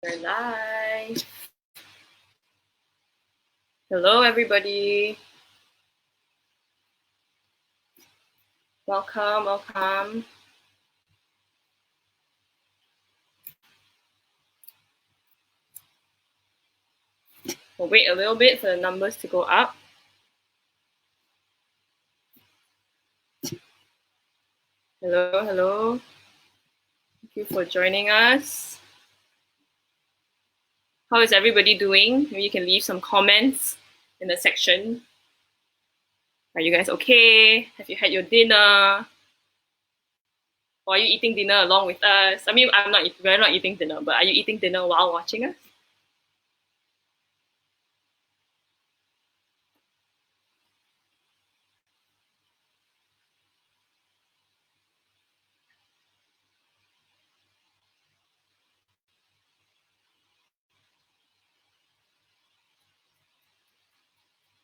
We're live. Hello, everybody. Welcome, welcome. We'll wait a little bit for the numbers to go up. Hello, hello. Thank you for joining us. How is everybody doing? Maybe you can leave some comments in the section. Are you guys okay? Have you had your dinner? Or are you eating dinner along with us? I mean, we're not eating dinner, but are you eating dinner while watching us?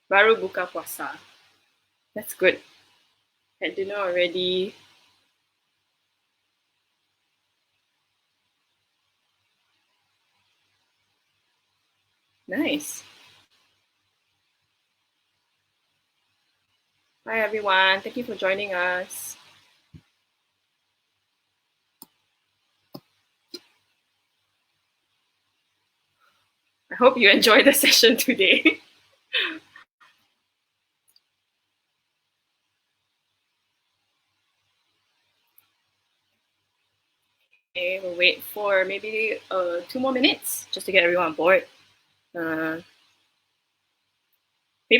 Baru buka puasa. That's good. Had dinner already. Nice. Hi, everyone. Thank you for joining us. I hope you enjoy the session today. Okay, we'll wait for maybe 2 more minutes just to get everyone on board. Maybe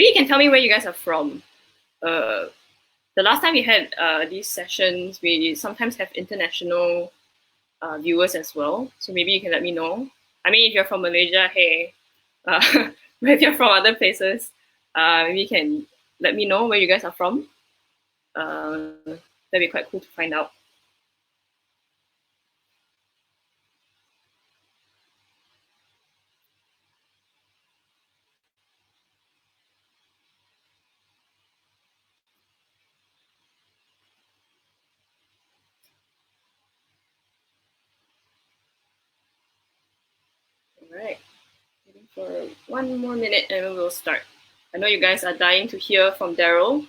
you can tell me where you guys are from. The last time we had these sessions, we sometimes have international viewers as well. So maybe you can let me know. I mean, if you're from Malaysia, hey. But if you're from other places, maybe you can let me know where you guys are from. That'd be quite cool to find out. All right. Waiting for 1 more minute and we'll start. I know you guys are dying to hear from Daryl,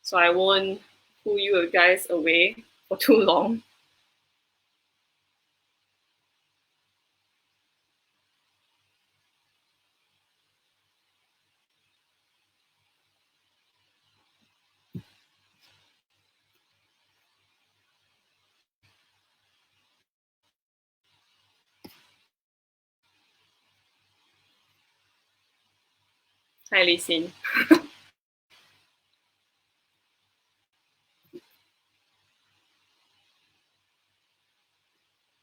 so I won't pull you guys away for too long. Hi, Lee Sin.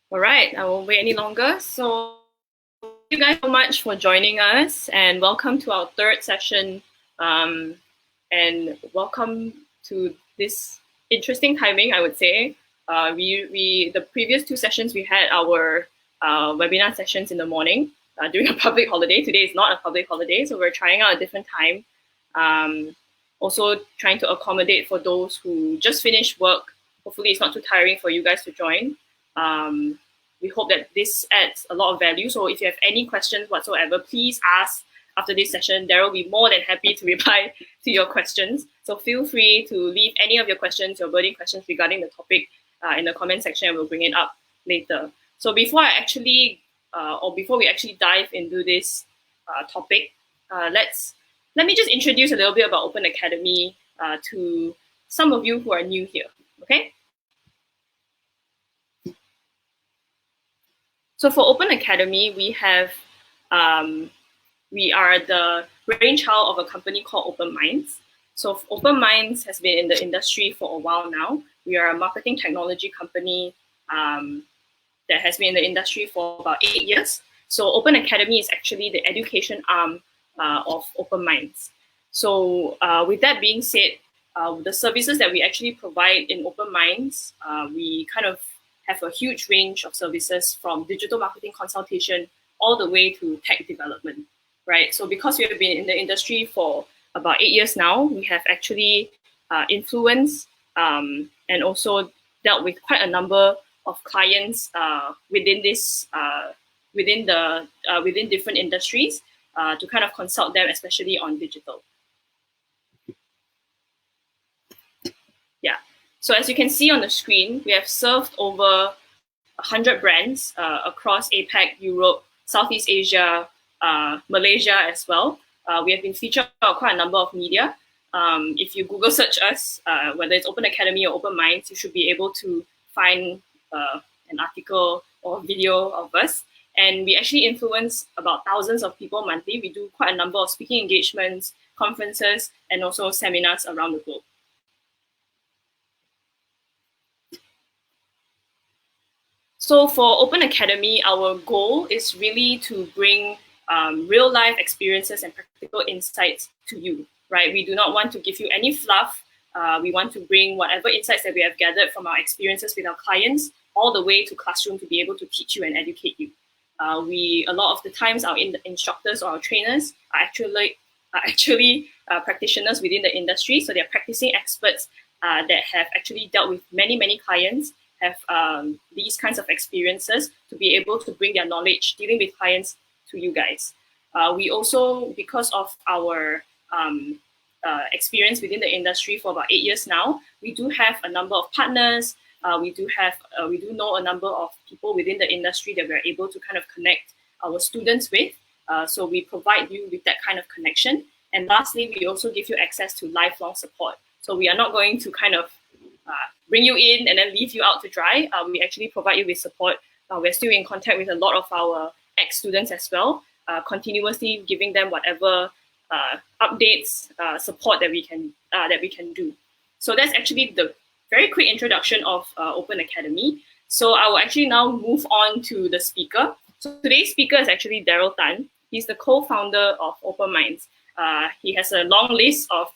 All right, I won't wait any longer. So thank you guys so much for joining us and welcome to our third session. And welcome to this interesting timing, I would say. The previous 2 sessions, we had our webinar sessions in the morning during a public holiday. Today is not a public holiday, so we're trying out a different time. Also trying to accommodate for those who just finished work. Hopefully it's not too tiring for you guys to join. We hope that this adds a lot of value. So if you have any questions whatsoever, please ask after this session. Daryl will be more than happy to reply to your questions. So feel free to leave any of your questions, your burning questions regarding the topic in the comment section, and we'll bring it up later. So before we actually dive into this topic, let me just introduce a little bit about Open Academy to some of you who are new here, okay? So for Open Academy, we are the brainchild of a company called Open Minds. So Open Minds has been in the industry for a while now. We are a marketing technology company that has been in the industry for about 8 years. So Open Academy is actually the education arm of Open Minds. So with that being said, the services that we actually provide in Open Minds, we kind of have a huge range of services from digital marketing consultation all the way to tech development, right? So because we have been in the industry for about 8 years now, we have actually influenced and also dealt with quite a number of clients within this within different industries to kind of consult them, especially on digital. Yeah. So as you can see on the screen, we have served over 100 brands across APAC, Europe, Southeast Asia, Malaysia as well. We have been featured on quite a number of media. If you Google search us, whether it's Open Academy or Open Minds, you should be able to find an article or video of us. And we actually influence about thousands of people monthly. We do quite a number of speaking engagements, conferences, and also seminars around the globe. So for Open Academy, our goal is really to bring real life experiences and practical insights to you, right? We do not want to give you any fluff. We want to bring whatever insights that we have gathered from our experiences with our clients all the way to classroom to be able to teach you and educate you. A lot of the times, our instructors or our trainers are actually practitioners within the industry. So they're practicing experts that have actually dealt with many clients, have these kinds of experiences to be able to bring their knowledge dealing with clients to you guys. We also, because of our experience within the industry for about 8 years now, we do have a number of partners. We do know a number of people within the industry that we're able to kind of connect our students with. So we provide you with that kind of connection. And lastly, we also give you access to lifelong support. So we are not going to kind of bring you in and then leave you out to dry. We actually provide you with support. We're still in contact with a lot of our ex-students as well, continuously giving them whatever updates, support that we can do. So that's actually the very quick introduction of Open Academy. So I will actually now move on to the speaker. So today's speaker is actually Daryl Tan. He's the co-founder of Open Minds. He has a long list of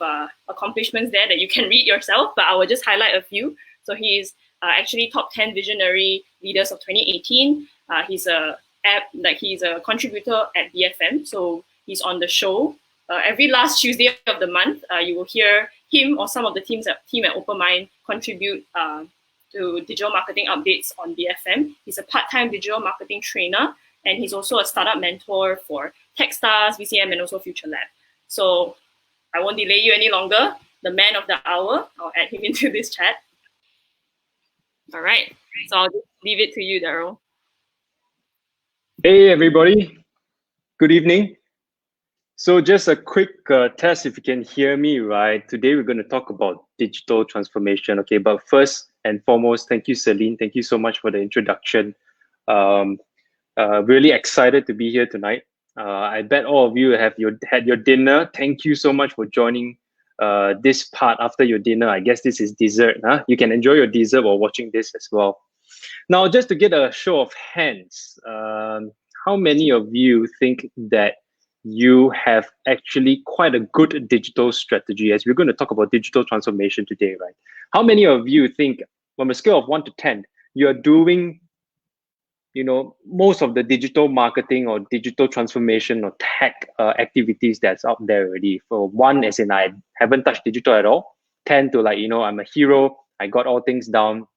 accomplishments there that you can read yourself, but I will just highlight a few. So he is actually top 10 visionary leaders of 2018. He's a contributor at BFM, so he's on the show every last Tuesday of the month. You will hear him or some of the team at Open Mind contribute to digital marketing updates on BFM. He's a part-time digital marketing trainer, and he's also a startup mentor for Techstars, VCM, and also Future Lab. So I won't delay you any longer. The man of the hour, I'll add him into this chat. All right, so I'll just leave it to you, Daryl. Hey, everybody. Good evening. So just a quick test if you can hear me, right? Today we're going to talk about digital transformation. Okay, but first and foremost, thank you, Celine. Thank you so much for the introduction. Really excited to be here tonight. I bet all of you have had your dinner. Thank you so much for joining this part after your dinner. I guess this is dessert. Huh? You can enjoy your dessert while watching this as well. Now, just to get a show of hands, how many of you think that you have actually quite a good digital strategy, as we're going to talk about digital transformation today, right? How many of you think, on a scale of 1 to 10, you're doing, most of the digital marketing or digital transformation or tech activities that's out there already? For 1, as in I haven't touched digital at all. 10 to I'm a hero. I got all things down.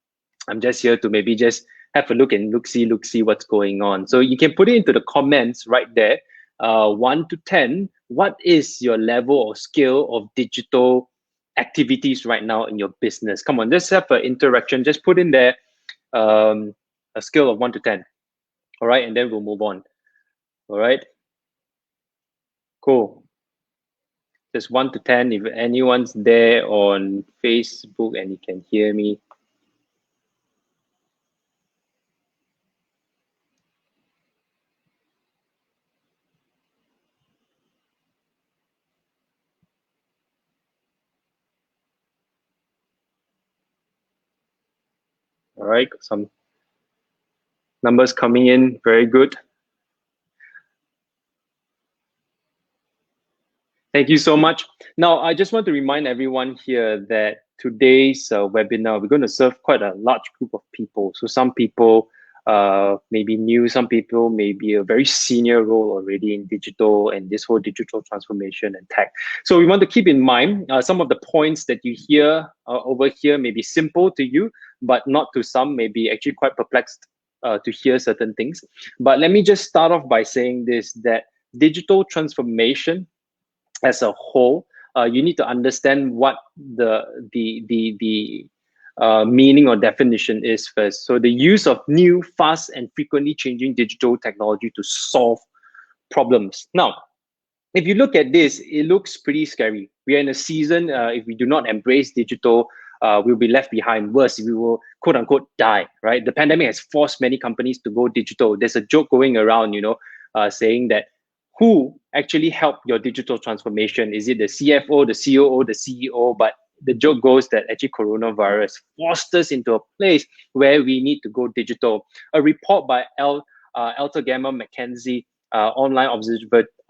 I'm just here to maybe just have a look and look-see what's going on. So you can put it into the comments right there. 1 to 10, what is your level or scale of digital activities right now in your business? Come on, let's have an interaction. Just put in there a scale of 1 to 10. All right, and then we'll move on. All right, cool. Just 1 to 10. If anyone's there on Facebook and you can hear me. All right, some numbers coming in, very good. Thank you so much. Now, I just want to remind everyone here that today's webinar, we're going to serve quite a large group of people. So some people may be new, some people may be a very senior role already in digital and this whole digital transformation and tech. So we want to keep in mind some of the points that you hear over here may be simple to you, but not to some, may be actually quite perplexed to hear certain things. But let me just start off by saying this, that digital transformation as a whole, you need to understand what the meaning or definition is first. So the use of new, fast, and frequently changing digital technology to solve problems. Now, if you look at this, it looks pretty scary. We are in a season, if we do not embrace digital, we'll be left behind. Worse, we will quote unquote die, right? The pandemic has forced many companies to go digital. There's a joke going around, saying that who actually helped your digital transformation? Is it the CFO, the COO, the CEO? But the joke goes that actually coronavirus forced us into a place where we need to go digital. A report by Alta Gamma McKenzie online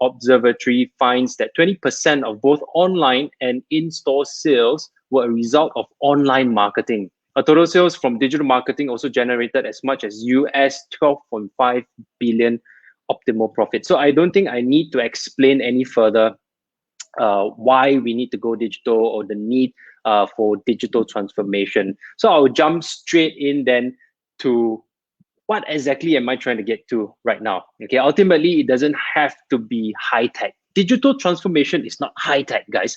observatory finds that 20% of both online and in-store sales were a result of online marketing. Total sales from digital marketing also generated as much as US 12.5 billion optimal profit. So I don't think I need to explain any further why we need to go digital or the need for digital transformation. So I'll jump straight in then to what exactly am I trying to get to right now? Okay, ultimately, it doesn't have to be high tech. Digital transformation is not high tech, guys.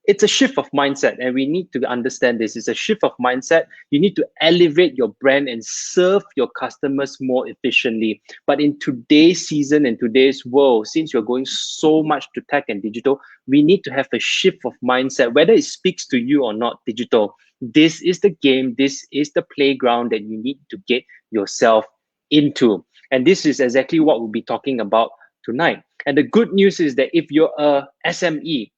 It's a shift of mindset, and we need to understand this. It's a shift of mindset. You need to elevate your brand and serve your customers more efficiently. But in today's season and today's world, since you're going so much to tech and digital, we need to have a shift of mindset, whether it speaks to you or not, digital. This is the game, this is the playground that you need to get yourself into. And this is exactly what we'll be talking about tonight. And the good news is that if you're a SME,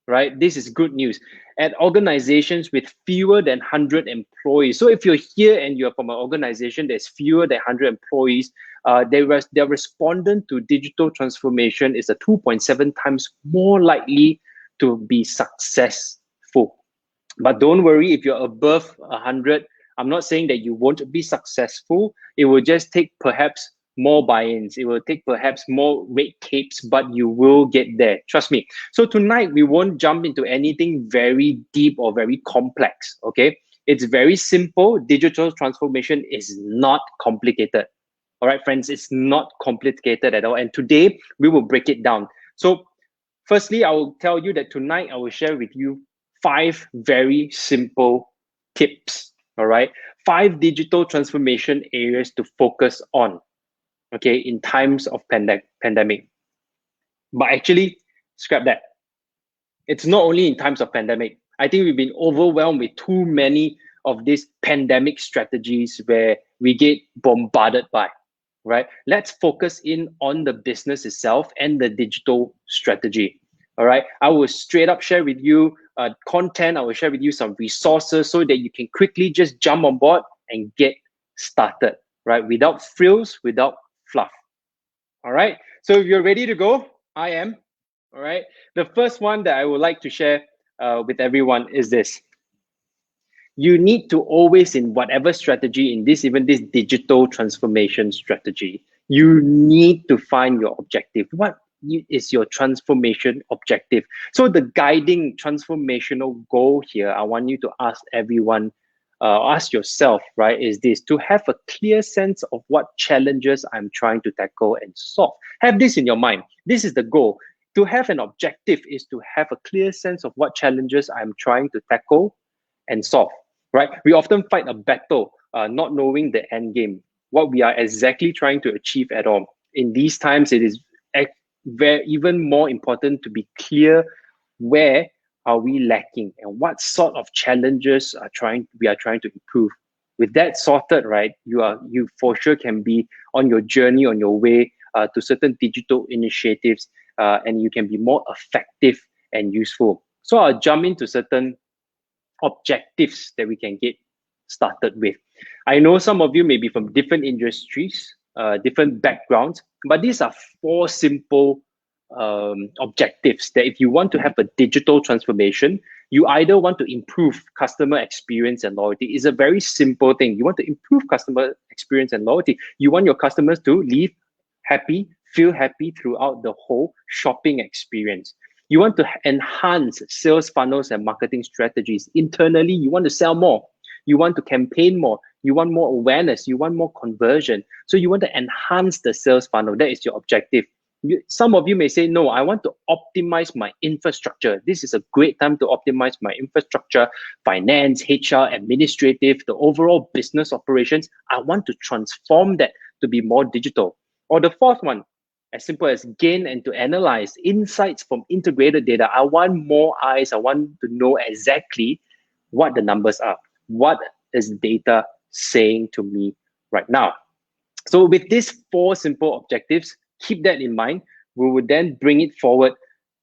right, this is good news. At organizations with fewer than 100 employees. So if you're here and you're from an organization that's fewer than 100 employees, their respondent to digital transformation is a 2.7 times more likely to be successful. But don't worry, if you're above 100, I'm not saying that you won't be successful. It will just take perhaps more buy-ins. It will take perhaps more red capes, but you will get there. Trust me. So tonight, we won't jump into anything very deep or very complex, okay? It's very simple. Digital transformation is not complicated. All right, friends, it's not complicated at all. And today, we will break it down. So firstly, I will tell you that tonight, I will share with you 5 very simple tips, all right? 5 digital transformation areas to focus on, okay, in times of pandemic. But actually, scrap that. It's not only in times of pandemic. I think we've been overwhelmed with too many of these pandemic strategies where we get bombarded by, right? Let's focus in on the business itself and the digital strategy. All right, I will straight up share with you content. I will share with you some resources so that you can quickly just jump on board and get started, right? Without frills, without fluff. All right, so if you're ready to go, I am. All right, the first one that I would like to share with everyone is this. You need to always, in whatever strategy, in this, even this digital transformation strategy, you need to find your objective. What is your transformation objective? So the guiding transformational goal here, I want you to ask everyone, ask yourself, right, is this: to have a clear sense of what challenges I'm trying to tackle and solve. Have this in your mind. This is the goal. To have an objective is to have a clear sense of what challenges I'm trying to tackle and solve, right? We often fight a battle, not knowing the end game, what we are exactly trying to achieve at all. In these times, it is even more important to be clear where are we lacking and what sort of challenges we are trying to improve. With that sorted, right, you for sure can be on your journey, on your way to certain digital initiatives, and you can be more effective and useful. So I'll jump into certain objectives that we can get started with. I know some of you may be from different industries, different backgrounds, but these are 4 simple objectives that if you want to have a digital transformation, you either want to improve customer experience and loyalty. It's a very simple thing. You want to improve customer experience and loyalty. You want your customers to leave happy, feel happy throughout the whole shopping experience. You want to enhance sales funnels and marketing strategies. Internally, you want to sell more. You want to campaign more. You want more awareness. You want more conversion. So you want to enhance the sales funnel. That is your objective. Some of you may say, no, I want to optimize my infrastructure. This is a great time to optimize my infrastructure, finance, HR, administrative, the overall business operations. I want to transform that to be more digital. Or the fourth one, as simple as gain and to analyze insights from integrated data. I want more eyes. I want to know exactly what the numbers are. What is data saying to me right now? So with these four simple objectives, keep that in mind. We will then bring it forward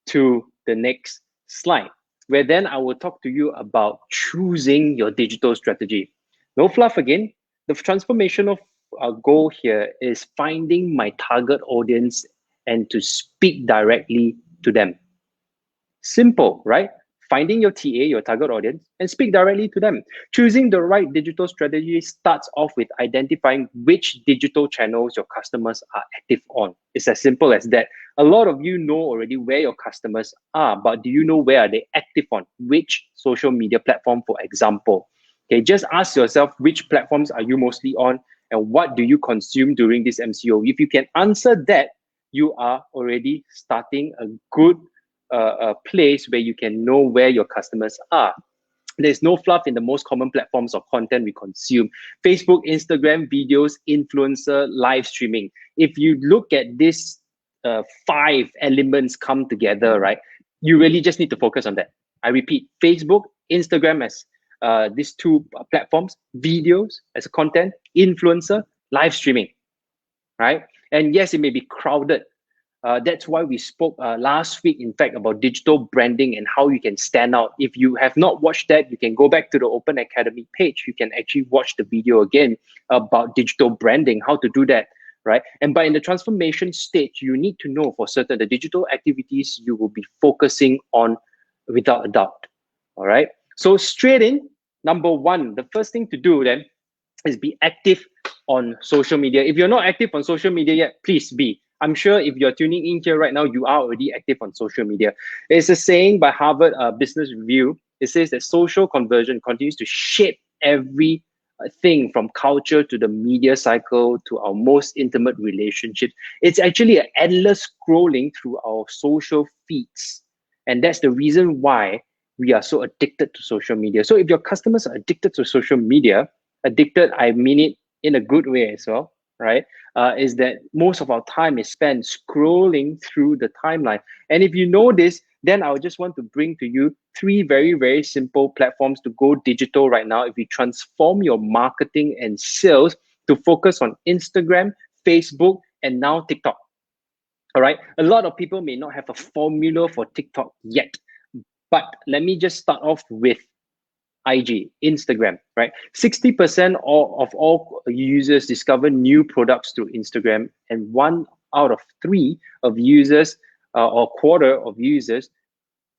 to the next slide, where then I will talk to you about choosing your digital strategy. No fluff again. The transformational goal here is finding my target audience and to speak directly to them. Simple, right? Finding your TA, your target audience, and speak directly to them. Choosing the right digital strategy starts off with identifying which digital channels your customers are active on. It's as simple as that. A lot of you know already where your customers are, but do you know where are they active on? Which social media platform, for example? Okay, just ask yourself which platforms are you mostly on and what do you consume during this MCO? If you can answer that, you are already starting a good a place where you can know where your customers are. There's no fluff in the most common platforms of content we consume. Facebook, Instagram, videos, influencer, live streaming. If you look at these 5 elements come together, right, you really just need to focus on that. I repeat, Facebook, Instagram as these 2 platforms, videos as a content, influencer, live streaming, right? And yes, it may be crowded. That's why we spoke last week, in fact, about digital branding and how you can stand out. If you have not watched that, you can go back to the Open Academy page. You can actually watch the video again about digital branding, how to do that, right? And by in the transformation stage, you need to know for certain the digital activities you will be focusing on without a doubt, all right? So straight in, number 1, the first thing to do then is be active on social media. If you're not active on social media yet, please be. I'm sure if you're tuning in here right now, you are already active on social media. It's a saying by Harvard Business Review. It says that social conversion continues to shape every thing from culture to the media cycle to our most intimate relationships. It's actually an endless scrolling through our social feeds. And that's the reason why we are so addicted to social media. So if your customers are addicted to social media, addicted, I mean it in a good way as well, right? Is that most of our time is spent scrolling through the timeline. And if you know this, then I would just want to bring to you 3 very, very simple platforms to go digital right now. If you transform your marketing and sales to focus on Instagram, Facebook, and now TikTok. All right. A lot of people may not have a formula for TikTok yet, but let me just start off with IG, Instagram, right? 60% of all users discover new products through Instagram, and 1 out of 3 of users, or quarter of users,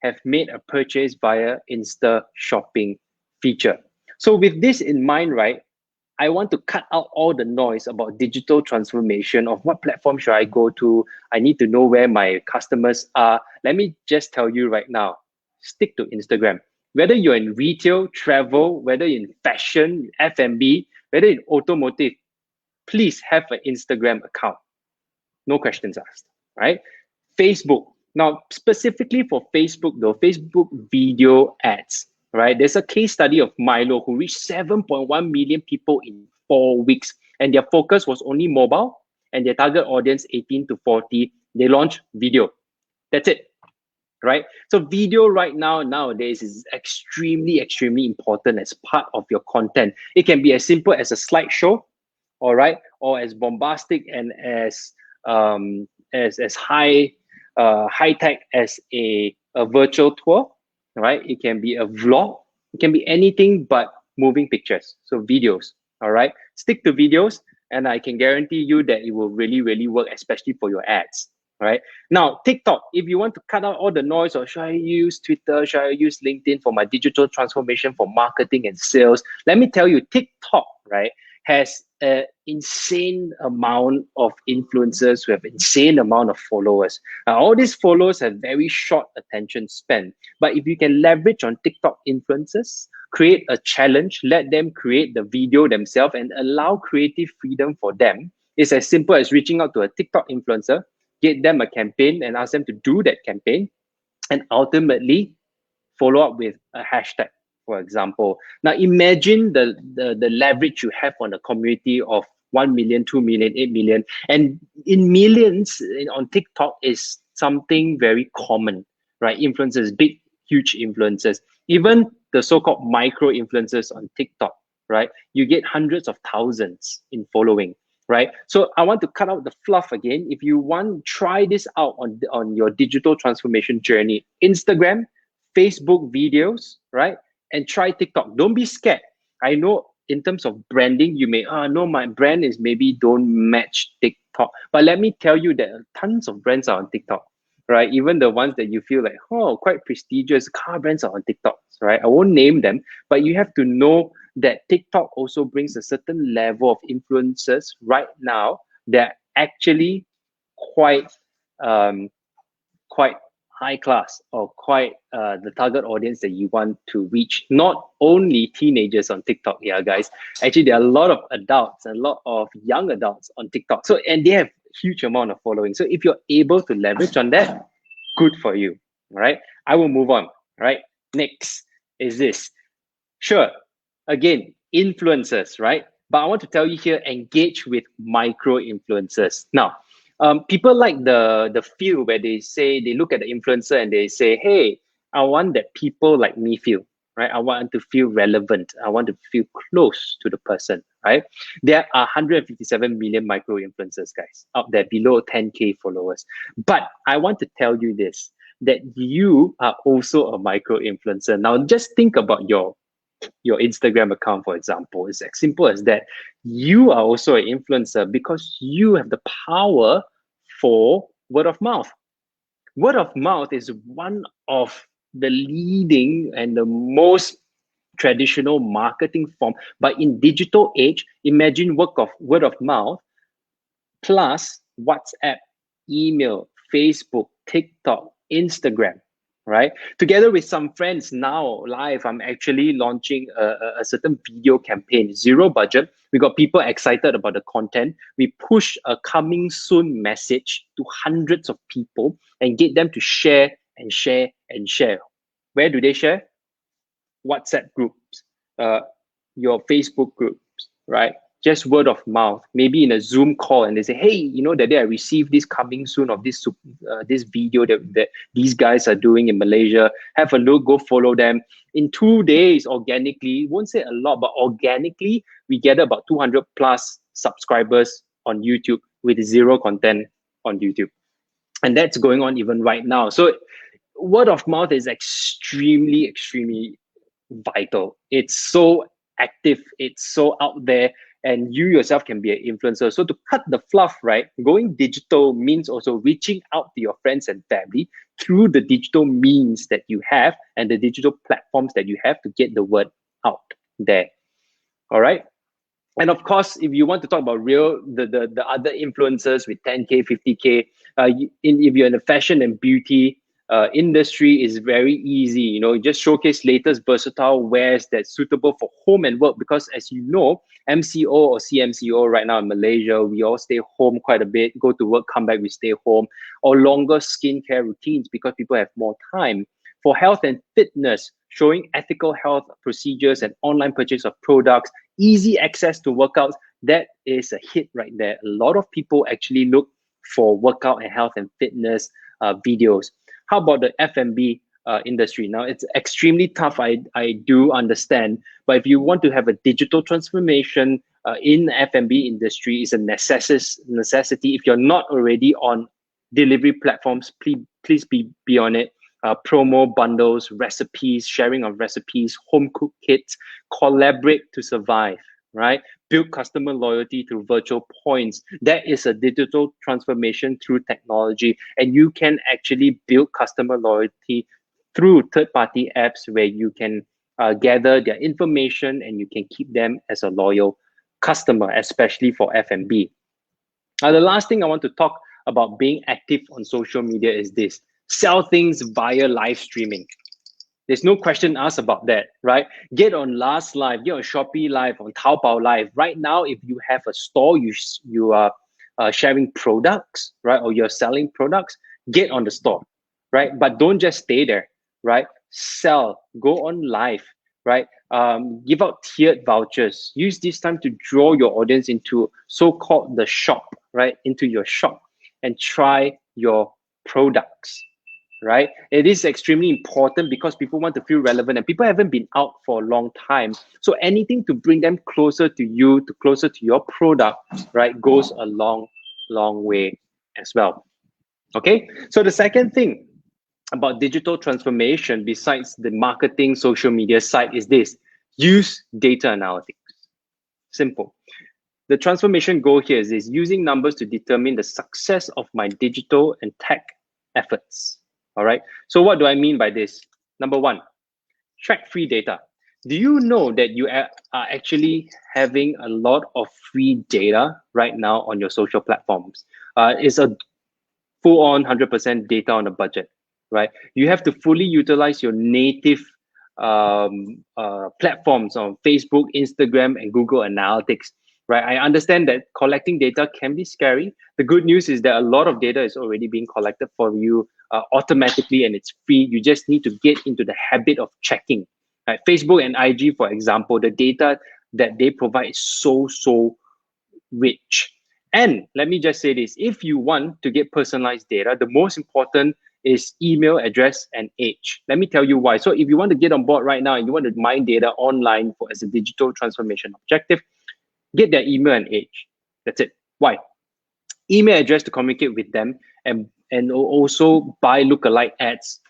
have made a purchase via Insta shopping feature. So with this in mind, right, I want to cut out all the noise about digital transformation of what platform should I go to. I need to know where my customers are. Let me just tell you right now, stick to Instagram. Whether you're in retail, travel, whether in fashion, F&B, whether in automotive, please have an Instagram account. No questions asked, right? Facebook. Now, specifically for Facebook though, Facebook video ads, right? There's a case study of Milo who reached 7.1 million people in 4 weeks. And their focus was only mobile and their target audience 18 to 40. They launched video. That's it. Right? So video right now, nowadays, is extremely, extremely important as part of your content. It can be as simple as a slideshow, all right, or as bombastic and as high tech as a virtual tour, right? It can be a vlog. It can be anything but moving pictures. So videos, all right? Stick to videos, and I can guarantee you that it will really, really work, especially for your ads. Right now, TikTok, if you want to cut out all the noise, or should I use Twitter, should I use LinkedIn for my digital transformation for marketing and sales? Let me tell you, TikTok, right, has an insane amount of influencers who have insane amount of followers. All these followers have very short attention span. But if you can leverage on TikTok influencers, create a challenge, let them create the video themselves and allow creative freedom for them. It's as simple as reaching out to a TikTok influencer, get them a campaign and ask them to do that campaign, and ultimately follow up with a hashtag, for example. Now imagine the leverage you have on a community of 1 million, 2 million, 8 million, and in millions on TikTok is something very common, right? Influencers, big, huge influencers, even the so-called micro influencers on TikTok, right? You get hundreds of thousands in following, right? So I want to cut out the fluff again. If you want, try this out on your digital transformation journey. Instagram, Facebook videos, right? And try TikTok. Don't be scared. I know in terms of branding, you may, no, my brand is maybe don't match TikTok. But let me tell you that tons of brands are on TikTok, right? Even the ones that you feel like, oh, quite prestigious car brands are on TikTok, right? I won't name them, but you have to know that TikTok also brings a certain level of influencers right now that actually quite quite high class or quite the target audience that you want to reach. Not only teenagers on TikTok, yeah, guys. Actually, there are a lot of adults, a lot of young adults on TikTok. So, and they have huge amount of following. So if you're able to leverage on that, good for you. All right. I will move on. All right. Next is this. Sure. Again, influencers, right? But I want to tell you here, engage with micro influencers. Now, people like the feel where they say they look at the influencer and they say, "Hey, I want that people like me feel." Right? I want to feel relevant. I want to feel close to the person. Right? There are 157 million micro influencers, guys, out there below 10K followers. But I want to tell you this: that you are also a micro influencer. Now, just think about your Instagram account, for example. It's as simple as that. You are also an influencer because you have the power for word of mouth. Word of mouth is one of the leading and the most traditional marketing form. But in digital age, imagine word of mouth plus WhatsApp, email, Facebook, TikTok, Instagram, right? Together with some friends now live, I'm actually launching a certain video campaign, zero budget. We got people excited about the content. We push a coming soon message to hundreds of people and get them to share and share and share. Where do they share? WhatsApp groups, your Facebook groups, right? Just word of mouth, maybe in a Zoom call, and they say, "Hey, you know that day I received this coming soon of this video that these guys are doing in Malaysia. Have a look, go follow them." In 2 days, organically, won't say a lot, but organically, we get about 200 plus subscribers on YouTube with zero content on YouTube, and that's going on even right now. So, word of mouth is extremely vital. It's so active, it's so out there, and you yourself can be an influencer. So to cut the fluff, right, going digital means also reaching out to your friends and family through the digital means that you have and the digital platforms that you have to get the word out there. All right. And of course, if you want to talk about the other influencers with 10K, 50K, if you're in the fashion and beauty industry, is very easy. You know, just showcase latest versatile wares that's suitable for home and work. Because as you know, MCO or CMCO right now in Malaysia, we all stay home quite a bit. Go to work, come back, we stay home. Or longer skincare routines because people have more time. For health and fitness, showing ethical health procedures and online purchase of products, easy access to workouts, that is a hit right there. A lot of people actually look for workout and health and fitness videos. How about the F&B industry? Now, it's extremely tough, I do understand, but if you want to have a digital transformation in the F&B industry, is a necessity. If you're not already on delivery platforms, please be on it. Promo bundles, recipes, sharing of recipes, home cooked kits, collaborate to survive, right? Build customer loyalty through virtual points. That is a digital transformation through technology. And you can actually build customer loyalty through third-party apps where you can gather their information and you can keep them as a loyal customer, especially for F&B. Now, the last thing I want to talk about being active on social media is this: sell things via live streaming. There's no question asked about that, right? Get on Last Live, get on Shopee Live, on Taobao Live. Right now, if you have a store, you are sharing products, right? Or you're selling products, get on the store, right? But don't just stay there, right? Sell, go on live, right? Give out tiered vouchers. Use this time to draw your audience into so-called the shop, right? Into your shop and try your products, right? It is extremely important because people want to feel relevant and people haven't been out for a long time. So anything to bring them closer to you, to closer to your product, right, goes a long, long way as well. Okay, so the second thing about digital transformation, besides the marketing social media side, is this: use data analytics. Simple. The transformation goal here is using numbers to determine the success of my digital and tech efforts. All right. So what do I mean by this? Number one, track free data. Do you know that you are actually having a lot of free data right now on your social platforms? It's a full on 100% data on a budget, right? You have to fully utilize your native platforms on Facebook, Instagram, and Google Analytics, right? I understand that collecting data can be scary. The good news is that a lot of data is already being collected for you automatically, and it's free. You just need to get into the habit of checking. Right? Facebook and IG, for example, the data that they provide is so rich. And let me just say this: if you want to get personalized data, the most important is email address and age. Let me tell you why. So if you want to get on board right now and you want to mine data online for as a digital transformation objective, get their email and age. That's it. Why? Email address to communicate with them, and also buy lookalike ads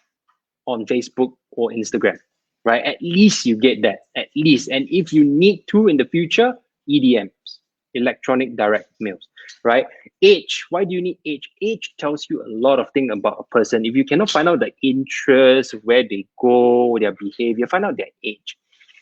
on Facebook or Instagram, right? At least you get that, at least. And if you need to in the future, EDMs, electronic direct mails, right? Age. Why do you need age? Age tells you a lot of things about a person. If you cannot find out the interests, where they go, their behavior, find out their age.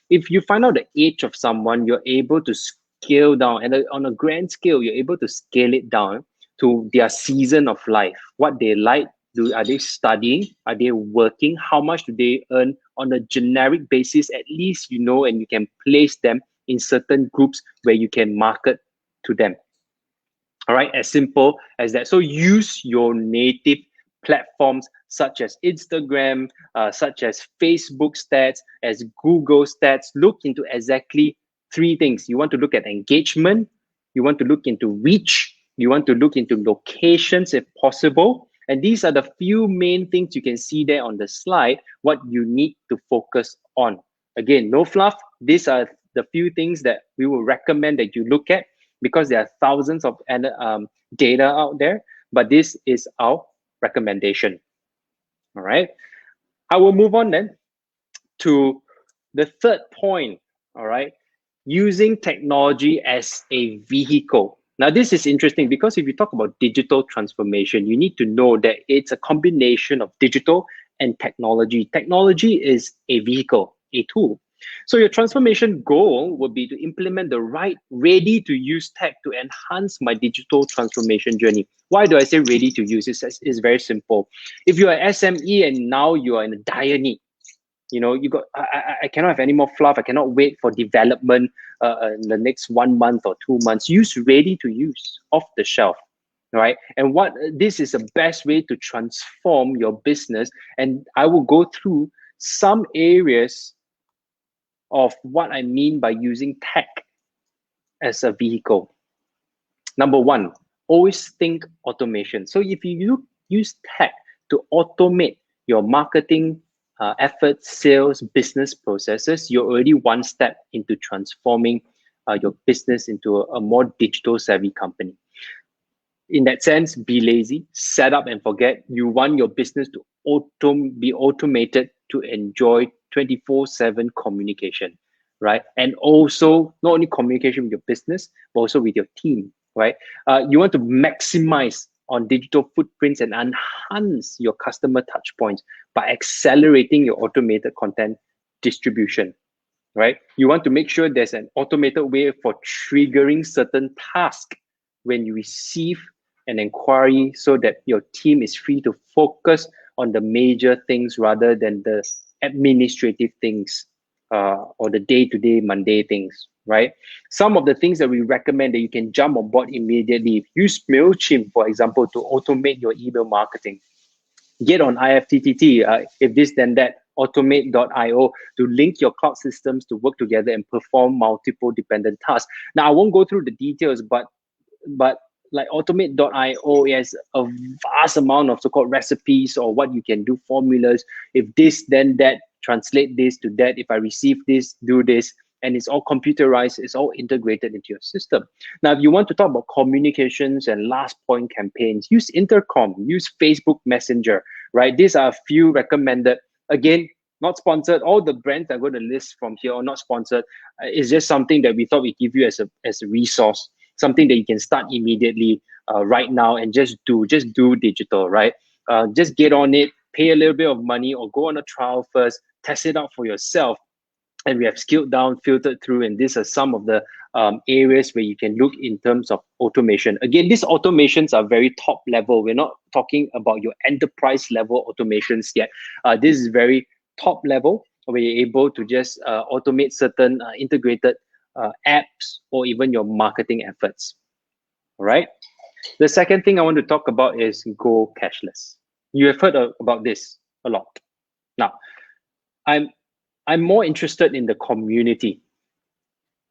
If you find out the age of someone, you're able to scale down, and on a grand scale, you're able to scale it down to their season of life, what they like. Are they studying? Are they working? How much do they earn? On a generic basis, at least you know, and you can place them in certain groups where you can market to them. All right, as simple as that. So use your native platforms such as Instagram, such as Facebook stats, as Google stats. Look into exactly three things. You want to look at engagement, you want to look into reach, you want to look into locations if possible. And these are the few main things you can see there on the slide, what you need to focus on. Again, no fluff. These are the few things that we will recommend that you look at, because there are thousands of data out there, but this is our recommendation. All right. I will move on then to the third point. All right. Using technology as a vehicle. Now, this is interesting because if you talk about digital transformation, you need to know that it's a combination of digital and technology. Technology is a vehicle, a tool. So your transformation goal would be to implement the right ready-to-use tech to enhance my digital transformation journey. Why do I say ready to use? It's very simple. If you're an SME and now you are in a dire need, you got, I cannot have any more fluff. I cannot wait for development in the next 1 month or 2 months. Use ready to use, off the shelf, right? And this is the best way to transform your business. And I will go through some areas of what I mean by using tech as a vehicle. Number one, always think automation. So if you use tech to automate your marketing efforts, sales, business processes, you're already one step into transforming your business into a more digital savvy company. In that sense, be lazy, set up and forget. You want your business to be automated to enjoy 24/7 communication, right? And also not only communication with your business, but also with your team, right? You want to maximize on digital footprints and enhance your customer touch points by accelerating your automated content distribution. right? You want to make sure there's an automated way for triggering certain tasks when you receive an inquiry so that your team is free to focus on the major things rather than the administrative things or the day-to-day Monday things, right? Some of the things that we recommend that you can jump on board immediately. Use MailChimp, for example, to automate your email marketing. Get on IFTTT, if this then that, automate.io to link your cloud systems to work together and perform multiple dependent tasks. Now, I won't go through the details, but like automate.io has a vast amount of so-called recipes or what you can do, formulas. If this, then that, translate this to that. If I receive this, do this. And it's all computerized, it's all integrated into your system. Now, if you want to talk about communications and last point campaigns, use Intercom, use Facebook Messenger, right? These are a few recommended. Again, not sponsored. All the brands I'm going to list from here are not sponsored. It's just something that we thought we'd give you as a resource, something that you can start immediately right now and just do digital, right? Just get on it, pay a little bit of money or go on a trial first, test it out for yourself. And we have scaled down, filtered through, and these are some of the areas where you can look in terms of automation. Again, these automations are very top level. We're not talking about your enterprise level automations yet. This is very top level where you're able to just automate certain integrated apps or even your marketing efforts. All right. The second thing I want to talk about is go cashless. You have heard about this a lot. Now, I'm more interested in the community,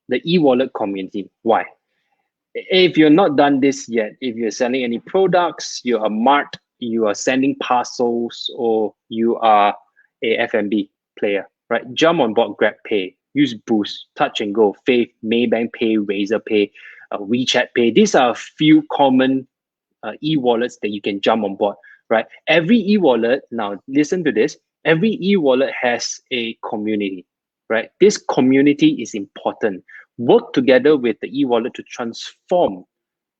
the e-wallet community. Why? If you're not done this yet, if you're selling any products, you're a mart, you are sending parcels, or you are a F&B player, right? Jump on board GrabPay, use Boost, Touch and Go, Fave, Maybank Pay, Razor Pay, WeChat Pay. These are a few common e-wallets that you can jump on board, right? Every e-wallet, now listen to this, every e-wallet has a community, right? This community is important. Work together with the e-wallet to transform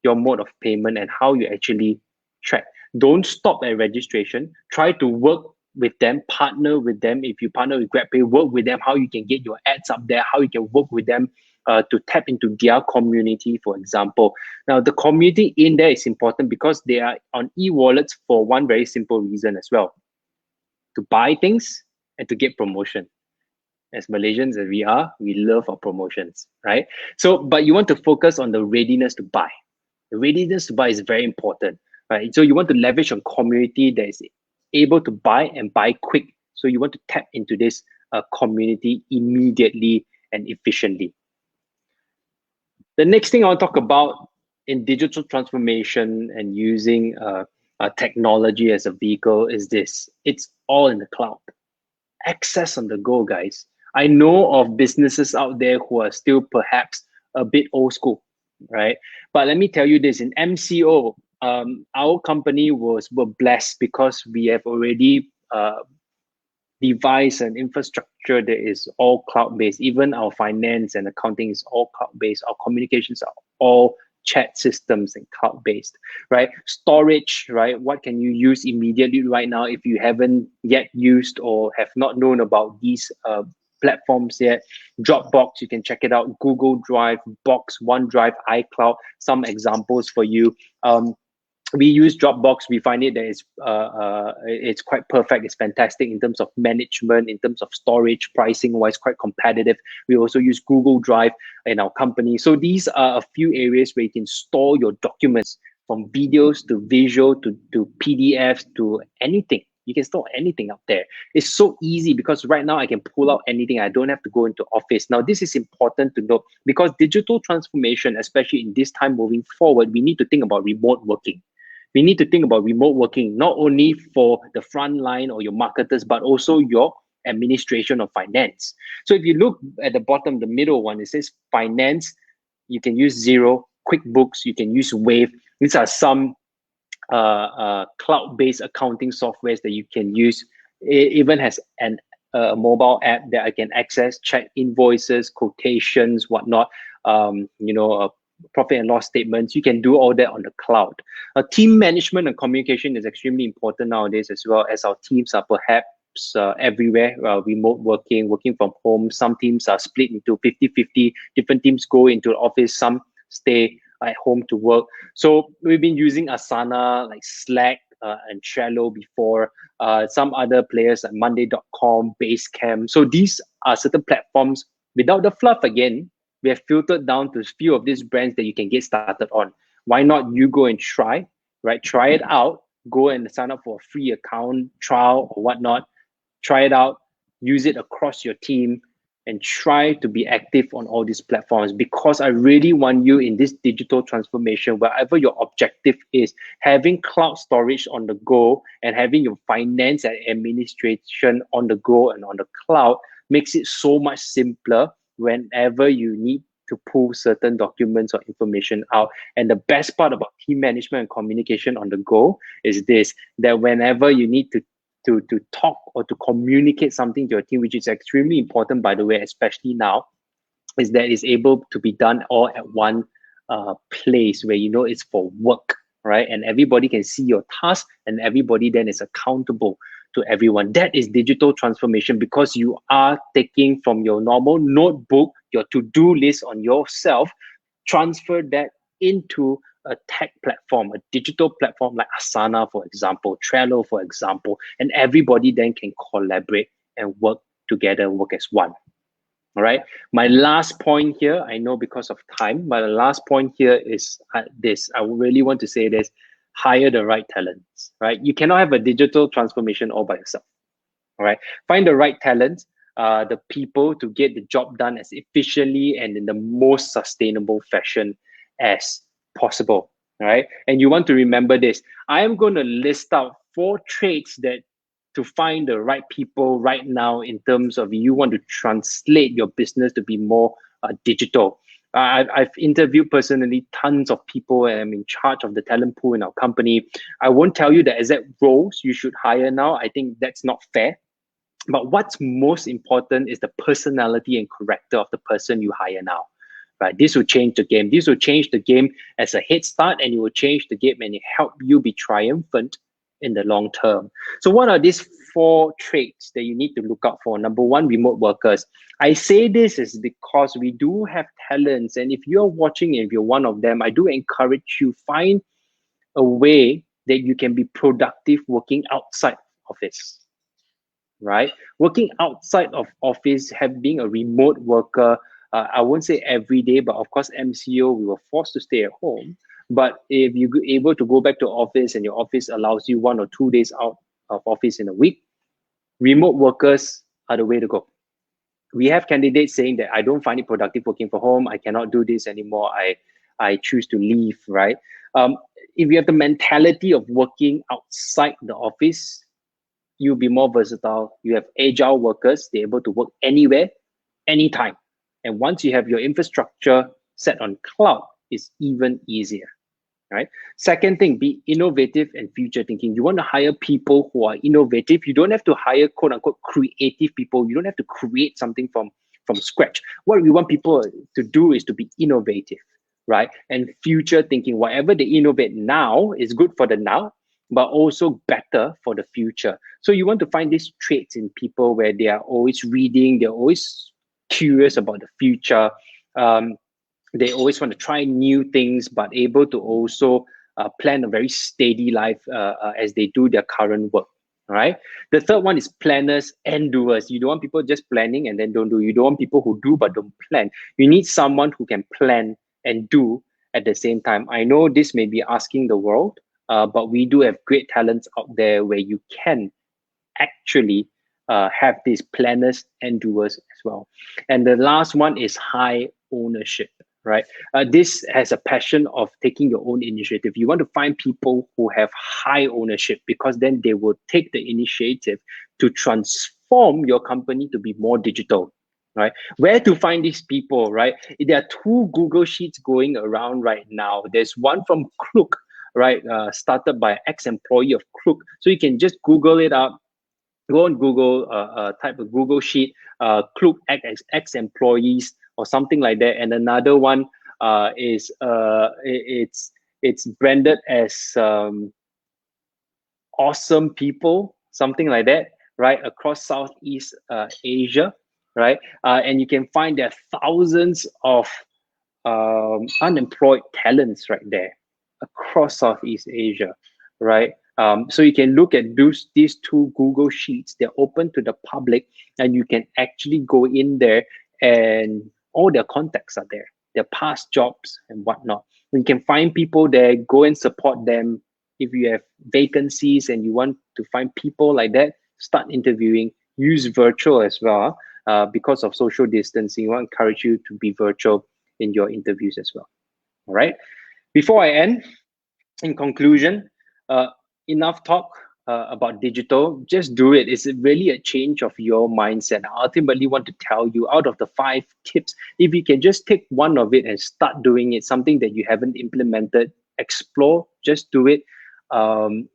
your mode of payment and how you actually track. Don't stop at registration. Try to work with them, partner with them. If you partner with GrabPay, work with them, how you can get your ads up there, how you can work with them to tap into their community, for example. Now, the community in there is important because they are on e-wallets for one very simple reason as well, to buy things and to get promotion. As Malaysians as we are, we love our promotions, right? So, but you want to focus on the readiness to buy. The readiness to buy is very important, right? So you want to leverage on community that is able to buy and buy quick. So you want to tap into this community immediately and efficiently. The next thing I want to talk about in digital transformation and using technology as a vehicle is this. It's all in the cloud. Access on the go, guys. I know of businesses out there who are still perhaps a bit old school, right? But let me tell you this, in MCO, our company were blessed because we have already devised an infrastructure that is all cloud-based. Even our finance and accounting is all cloud-based. Our communications are all chat systems and cloud-based, right? Storage, right? What can you use immediately right now if you haven't yet used or have not known about these platforms yet? Dropbox, you can check it out. Google Drive, Box, OneDrive, iCloud, some examples for you. We use Dropbox. We find it that it's quite perfect. It's fantastic in terms of management, in terms of storage, pricing wise, quite competitive. We also use Google Drive in our company. So these are a few areas where you can store your documents, from videos to visual to PDFs to anything. You can store anything up there. It's so easy because right now I can pull out anything. I don't have to go into office. Now, this is important to note because digital transformation, especially in this time moving forward, we need to think about remote working. We need to think about remote working, not only for the front line or your marketers, but also your administration of finance. So if you look at the bottom, the middle one, it says finance. You can use Xero, QuickBooks, you can use Wave. These are some cloud-based accounting softwares that you can use. It even has a mobile app that I can access, check invoices, quotations, whatnot, profit and loss statements. You can do all that on the cloud. Team management and communication is extremely important nowadays, as well as our teams are perhaps everywhere, remote working, working from home. Some teams are split into 50-50. Different teams go into the office, some stay at home to work. So we've been using Asana, like Slack, and Trello before. Some other players like Monday.com, Basecamp. So these are certain platforms. Without the fluff again, we have filtered down to a few of these brands that you can get started on. Why not you go and try, right? Try it out. Go and sign up for a free account, trial or whatnot. Try it out. Use it across your team and try to be active on all these platforms, because I really want you in this digital transformation, wherever your objective is, having cloud storage on the go and having your finance and administration on the go and on the cloud makes it so much simpler whenever you need to pull certain documents or information out. And the best part about team management and communication on the go is this, that whenever you need to talk or to communicate something to your team, which is extremely important, by the way, especially now, is that it's able to be done all at one place where you know it's for work, right? And everybody can see your task and everybody then is accountable to everyone. That is digital transformation, because you are taking from your normal notebook, your to-do list on yourself, transfer that into a tech platform, a digital platform like Asana, for example, Trello, for example, and everybody then can collaborate and work together, work as one. All right. My last point here, I know because of time, but the last point here is this. I really want to say this: hire the right talents. Right. You cannot have a digital transformation all by yourself. All right. Find the right talents, the people to get the job done as efficiently and in the most sustainable fashion as possible. All right. And you want to remember this. I am going to list out 4 traits that to find the right people right now, in terms of you want to translate your business to be more digital. I've interviewed personally tons of people, and I'm in charge of the talent pool in our company. I won't tell you the exact roles you should hire now. I think that's not fair. But what's most important is the personality and character of the person you hire now. Right? This will change the game. This will change the game as a head start, and it will change the game and help you be triumphant in the long term. So what are these 4 traits that you need to look out for? Number 1, remote workers. I say this is because we do have talents, and if you're watching, if you're one of them, I do encourage you, find a way that you can be productive working outside office. Right? Working outside of office, being a remote worker, I won't say every day, but of course, MCO, we were forced to stay at home. But if you're able to go back to office and your office allows you 1 or 2 days out of office in a week, remote workers are the way to go. We have candidates saying that I don't find it productive working from home. I cannot do this anymore. I choose to leave, right? If you have the mentality of working outside the office, you'll be more versatile. You have agile workers, they're able to work anywhere, anytime. And once you have your infrastructure set on cloud, it's even easier. Right? Second thing, be innovative and future thinking. You want to hire people who are innovative. You don't have to hire quote unquote creative people. You don't have to create something from scratch. What we want people to do is to be innovative, right? And future thinking. Whatever they innovate now is good for the now, but also better for the future. So you want to find these traits in people where they are always reading, they're always curious about the future. They always want to try new things, but able to also plan a very steady life as they do their current work. All right. The third one is planners and doers. You don't want people just planning and then don't do. You don't want people who do but don't plan. You need someone who can plan and do at the same time. I know this may be asking the world, but we do have great talents out there where you can actually have these planners and doers as well. And the last one is high ownership, right? This has a passion of taking your own initiative. You want to find people who have high ownership, because then they will take the initiative to transform your company to be more digital, right? Where to find these people, right? There are 2 Google Sheets going around right now. There's one from Klook, right? Started by an ex-employee of Klook. So you can just Google it up. Go on Google, type a Google Sheet, Klook ex-employees or something like that. And another one is it's branded as awesome people, something like that, right, across Southeast Asia, right? And you can find there are thousands of unemployed talents right there across Southeast Asia, right? So you can look at these two Google Sheets. They're open to the public, and you can actually go in there, and all their contacts are there, their past jobs and whatnot. You can find people there, go and support them. If you have vacancies and you want to find people like that, start interviewing. Use virtual as well. Because of social distancing, I encourage you to be virtual in your interviews as well. All right. Before I end, in conclusion, uh, enough talk about digital. Just do it. It's really a change of your mindset. I ultimately want to tell you, out of the 5 tips, if you can just take one of it and start doing it, something that you haven't implemented, explore, just do it.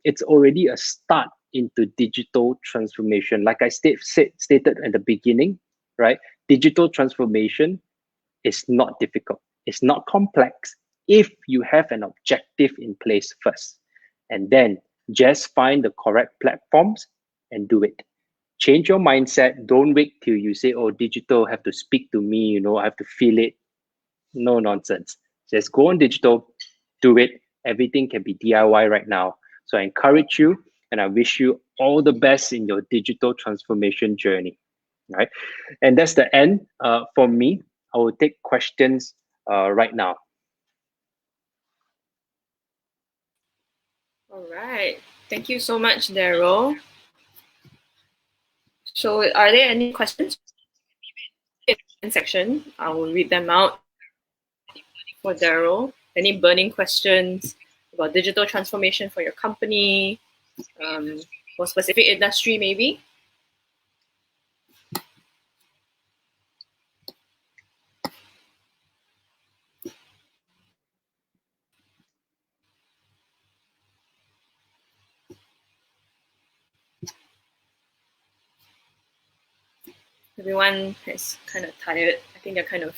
It's already a start into digital transformation. Like I stated at the beginning, right? Digital transformation is not difficult. It's not complex if you have an objective in place first. And then just find the correct platforms and do it. Change your mindset. Don't wait till you say, oh, digital have to speak to me, I have to feel it. No nonsense. Just go on digital, do it. Everything can be DIY right now. So I encourage you and I wish you all the best in your digital transformation journey. Right. And that's the end for me. I will take questions right now. All right. Thank you so much, Daryl. So, are there any questions in section? I will read them out for Daryl. Any burning questions about digital transformation for your company, for specific industry, maybe? Everyone is kind of tired. I think they're kind of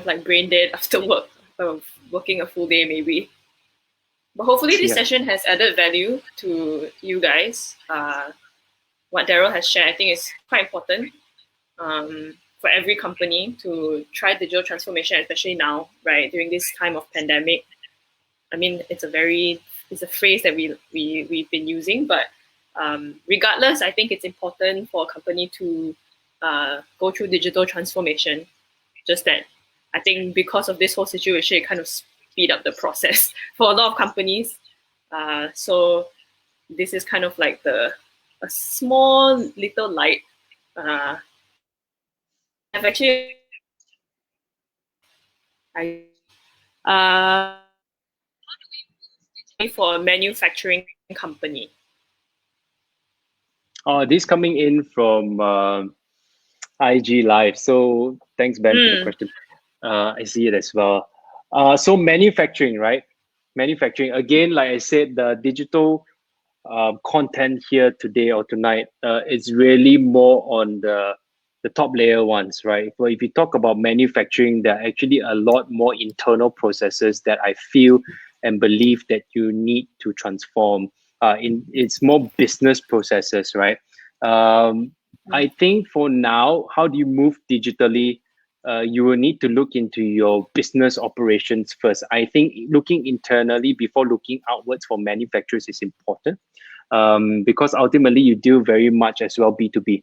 like brain dead after work, working a full day maybe. But hopefully this session has added value to you guys. What Daryl has shared, I think, is quite important for every company to try digital transformation, especially now, right, during this time of pandemic. I mean, it's a phrase that we've been using, but regardless, I think it's important for a company to go through digital transformation. Just that I think because of this whole situation, it kind of speed up the process for a lot of companies. So this is kind of like a small little light. I've actually for a manufacturing company. This coming in from IG Live. So thanks, Ben, for the question. I see it as well. So manufacturing, right? Manufacturing. Again, like I said, the digital content here today or tonight is really more on the top layer ones, right? But if you talk about manufacturing, there are actually a lot more internal processes that I feel and believe that you need to transform. It's more business processes, right? I think for now, how do you move digitally? You will need to look into your business operations first. I think looking internally before looking outwards for manufacturers is important, because ultimately you deal very much as well B2B,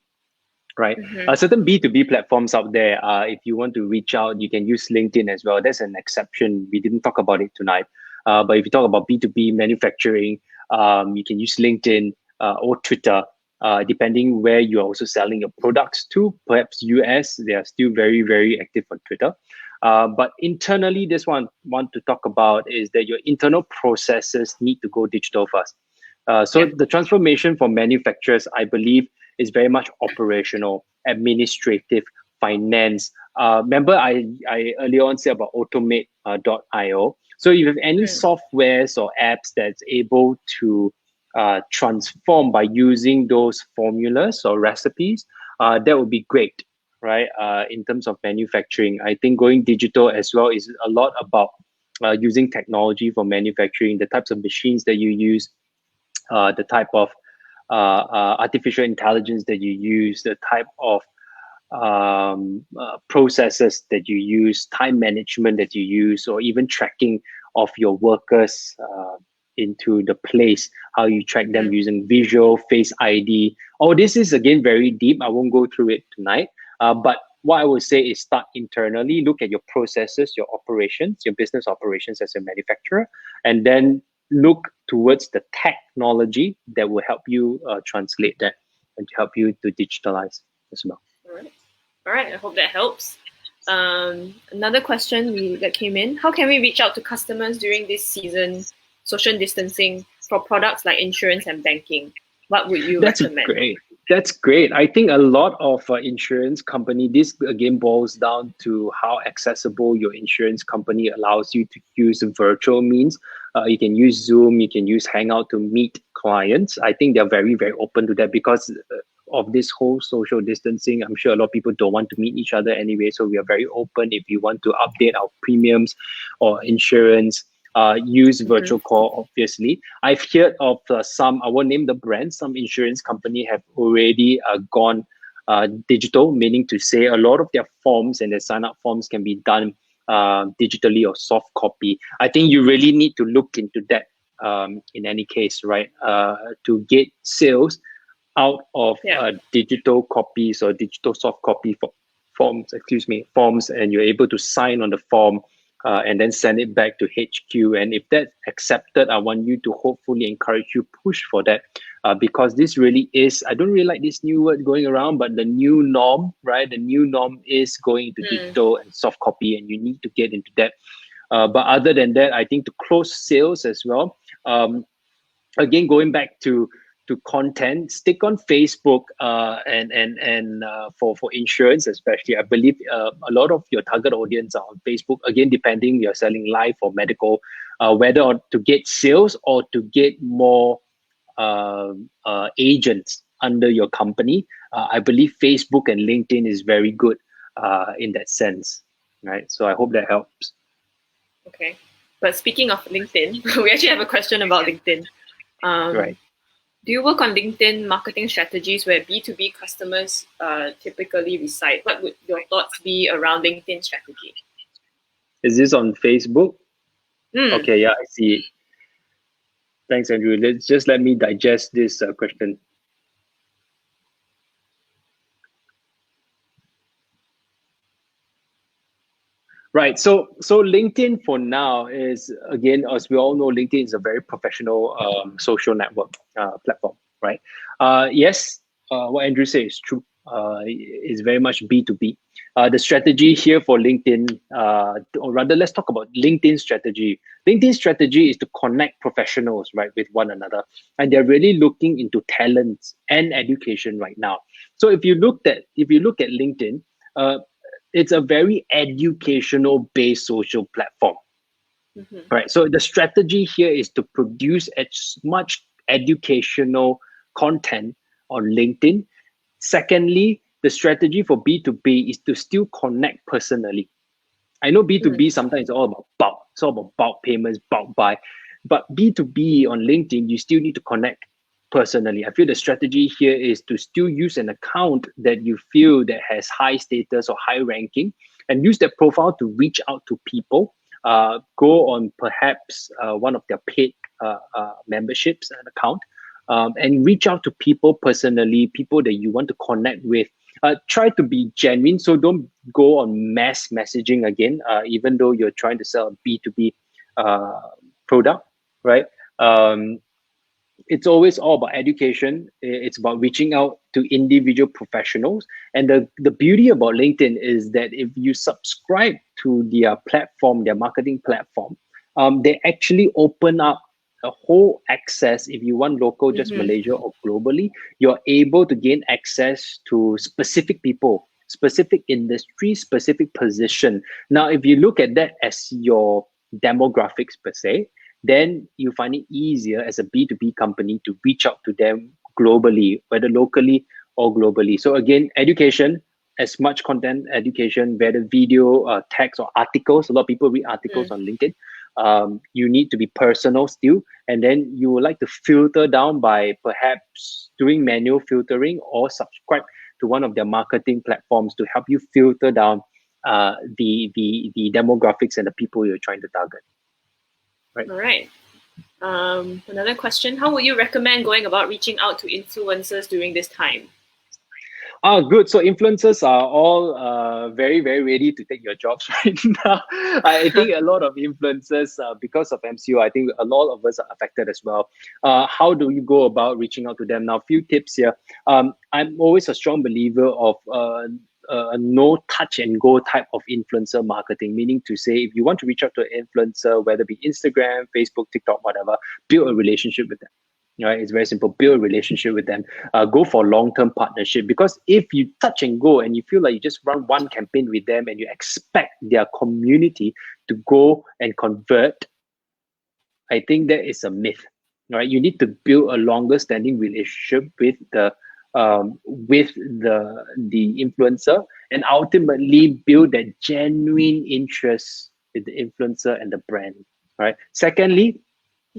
right? Certain B2B platforms out there, if you want to reach out, you can use LinkedIn as well. That's an exception. We didn't talk about it tonight. But if you talk about B2B manufacturing, you can use LinkedIn or Twitter. Depending where you're also selling your products to, perhaps US, they are still very, very active on Twitter. But internally, this one want to talk about is that your internal processes need to go digital first. The transformation for manufacturers, I believe, is very much operational, administrative, finance. Remember, I earlier on said about automate.io. So if you have any softwares or apps that's able to transform by using those formulas or recipes, that would be great, right? In terms of manufacturing, I think going digital as well is a lot about using technology for manufacturing, the types of machines that you use, the type of artificial intelligence that you use, the type of processes that you use, time management that you use, or even tracking of your workers into the place, how you track them using visual, face ID. Oh, this is again very deep. I won't go through it tonight. But what I would say is start internally, look at your processes, your operations, your business operations as a manufacturer, and then look towards the technology that will help you translate that and to help you to digitalize as well. All right. I hope that helps. Another question that came in: how can we reach out to customers during this season, social distancing, for products like insurance and banking? What would you recommend? Great. That's great. I think a lot of insurance company, this again boils down to how accessible your insurance company allows you to use virtual means. You can use Zoom, you can use Hangout to meet clients. I think they're very, very open to that because of this whole social distancing. I'm sure a lot of people don't want to meet each other anyway. So we are very open. If you want to update our premiums or insurance, use virtual call, obviously. I've heard of some, I won't name the brand, some insurance company have already gone digital, meaning to say a lot of their forms and their sign up forms can be done digitally or soft copy. I think you really need to look into that in any case, right? To get sales out of digital copies or digital soft copy forms, and you're able to sign on the form and then send it back to HQ. And if that's accepted, I want you to hopefully encourage you push for that because this really is, I don't really like this new word going around, but the new norm, right? The new norm is going into digital and soft copy, and you need to get into that. But other than that, I think to close sales as well, again, going back to content, stick on Facebook and for insurance especially. I believe a lot of your target audience are on Facebook. Again, depending you're selling life or medical, whether to get sales or to get more agents under your company. I believe Facebook and LinkedIn is very good in that sense, right? So I hope that helps. Okay, but speaking of LinkedIn, we actually have a question about LinkedIn. Right. Do you work on LinkedIn marketing strategies where B2B customers typically reside? What would your thoughts be around LinkedIn strategy? Is this on Facebook? Okay, yeah, I see it. Thanks, Andrew. Let me digest this question. Right. So LinkedIn for now is, again, as we all know, LinkedIn is a very professional social network platform, right? Yes, what Andrew said is true. It's very much B2B. The strategy here for LinkedIn, or rather, let's talk about LinkedIn strategy. LinkedIn strategy is to connect professionals, right, with one another, and they're really looking into talents and education right now. So if you look at LinkedIn, it's a very educational based social platform, right? So the strategy here is to produce as much educational content on LinkedIn. Secondly, the strategy for B2B is to still connect personally. I know B2B sometimes it's all about bulk, it's all about bulk payments, bulk buy, but B2B on LinkedIn, you still need to connect personally. I feel the strategy here is to still use an account that you feel that has high status or high ranking, and use that profile to reach out to people. Go on perhaps one of their paid memberships and account, and reach out to people personally, people that you want to connect with. Try to be genuine, so don't go on mass messaging again, even though you're trying to sell a B2B product, right? It's always all about education. It's about reaching out to individual professionals. And the beauty about LinkedIn is that if you subscribe to their platform, their marketing platform, they actually open up a whole access. If you want local, just Malaysia or globally, you're able to gain access to specific people, specific industry, specific position. Now, if you look at that as your demographics per se, then you find it easier as a B2B company to reach out to them globally, whether locally or globally. So again, education, as much content education, whether video, text or articles. A lot of people read articles on LinkedIn, You need to be personal still, and then you would like to filter down by perhaps doing manual filtering or subscribe to one of their marketing platforms to help you filter down the demographics and the people you're trying to target. Right. All right. Another question: how would you recommend going about reaching out to influencers during this time? Good. So influencers are all very, very ready to take your jobs right now. I think a lot of influencers, because of MCO, I think a lot of us are affected as well. How do you go about reaching out to them? Now, a few tips here. I'm always a strong believer of a no touch and go type of influencer marketing, meaning to say, if you want to reach out to an influencer, whether it be Instagram, Facebook, TikTok, whatever, build a relationship with them. Right, it's very simple. Build a relationship with them. Go for long-term partnership, because if you touch and go and you feel like you just run one campaign with them and you expect their community to go and convert, I think that is a myth. Right, you need to build a longer-standing relationship with the influencer, and ultimately build that genuine interest with the influencer and the brand. Right. Secondly,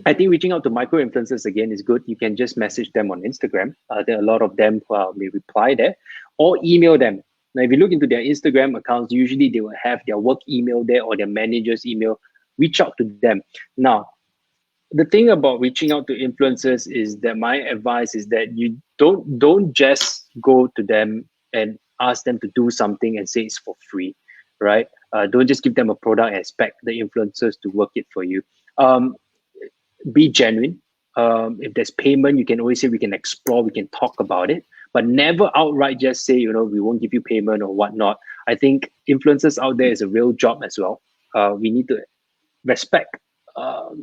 I think reaching out to micro influencers again is good. You can just message them on Instagram. There are a lot of them who may reply there, or email them. Now, if you look into their Instagram accounts, usually they will have their work email there or their manager's email. Reach out to them. Now, the thing about reaching out to influencers is that my advice is that you don't just go to them and ask them to do something and say it's for free, right? Don't just give them a product and expect the influencers to work it for you. Be genuine. If there's payment, you can always say we can explore, we can talk about it, but never outright just say, we won't give you payment or whatnot. I think influencers out there is a real job as well. We need to respect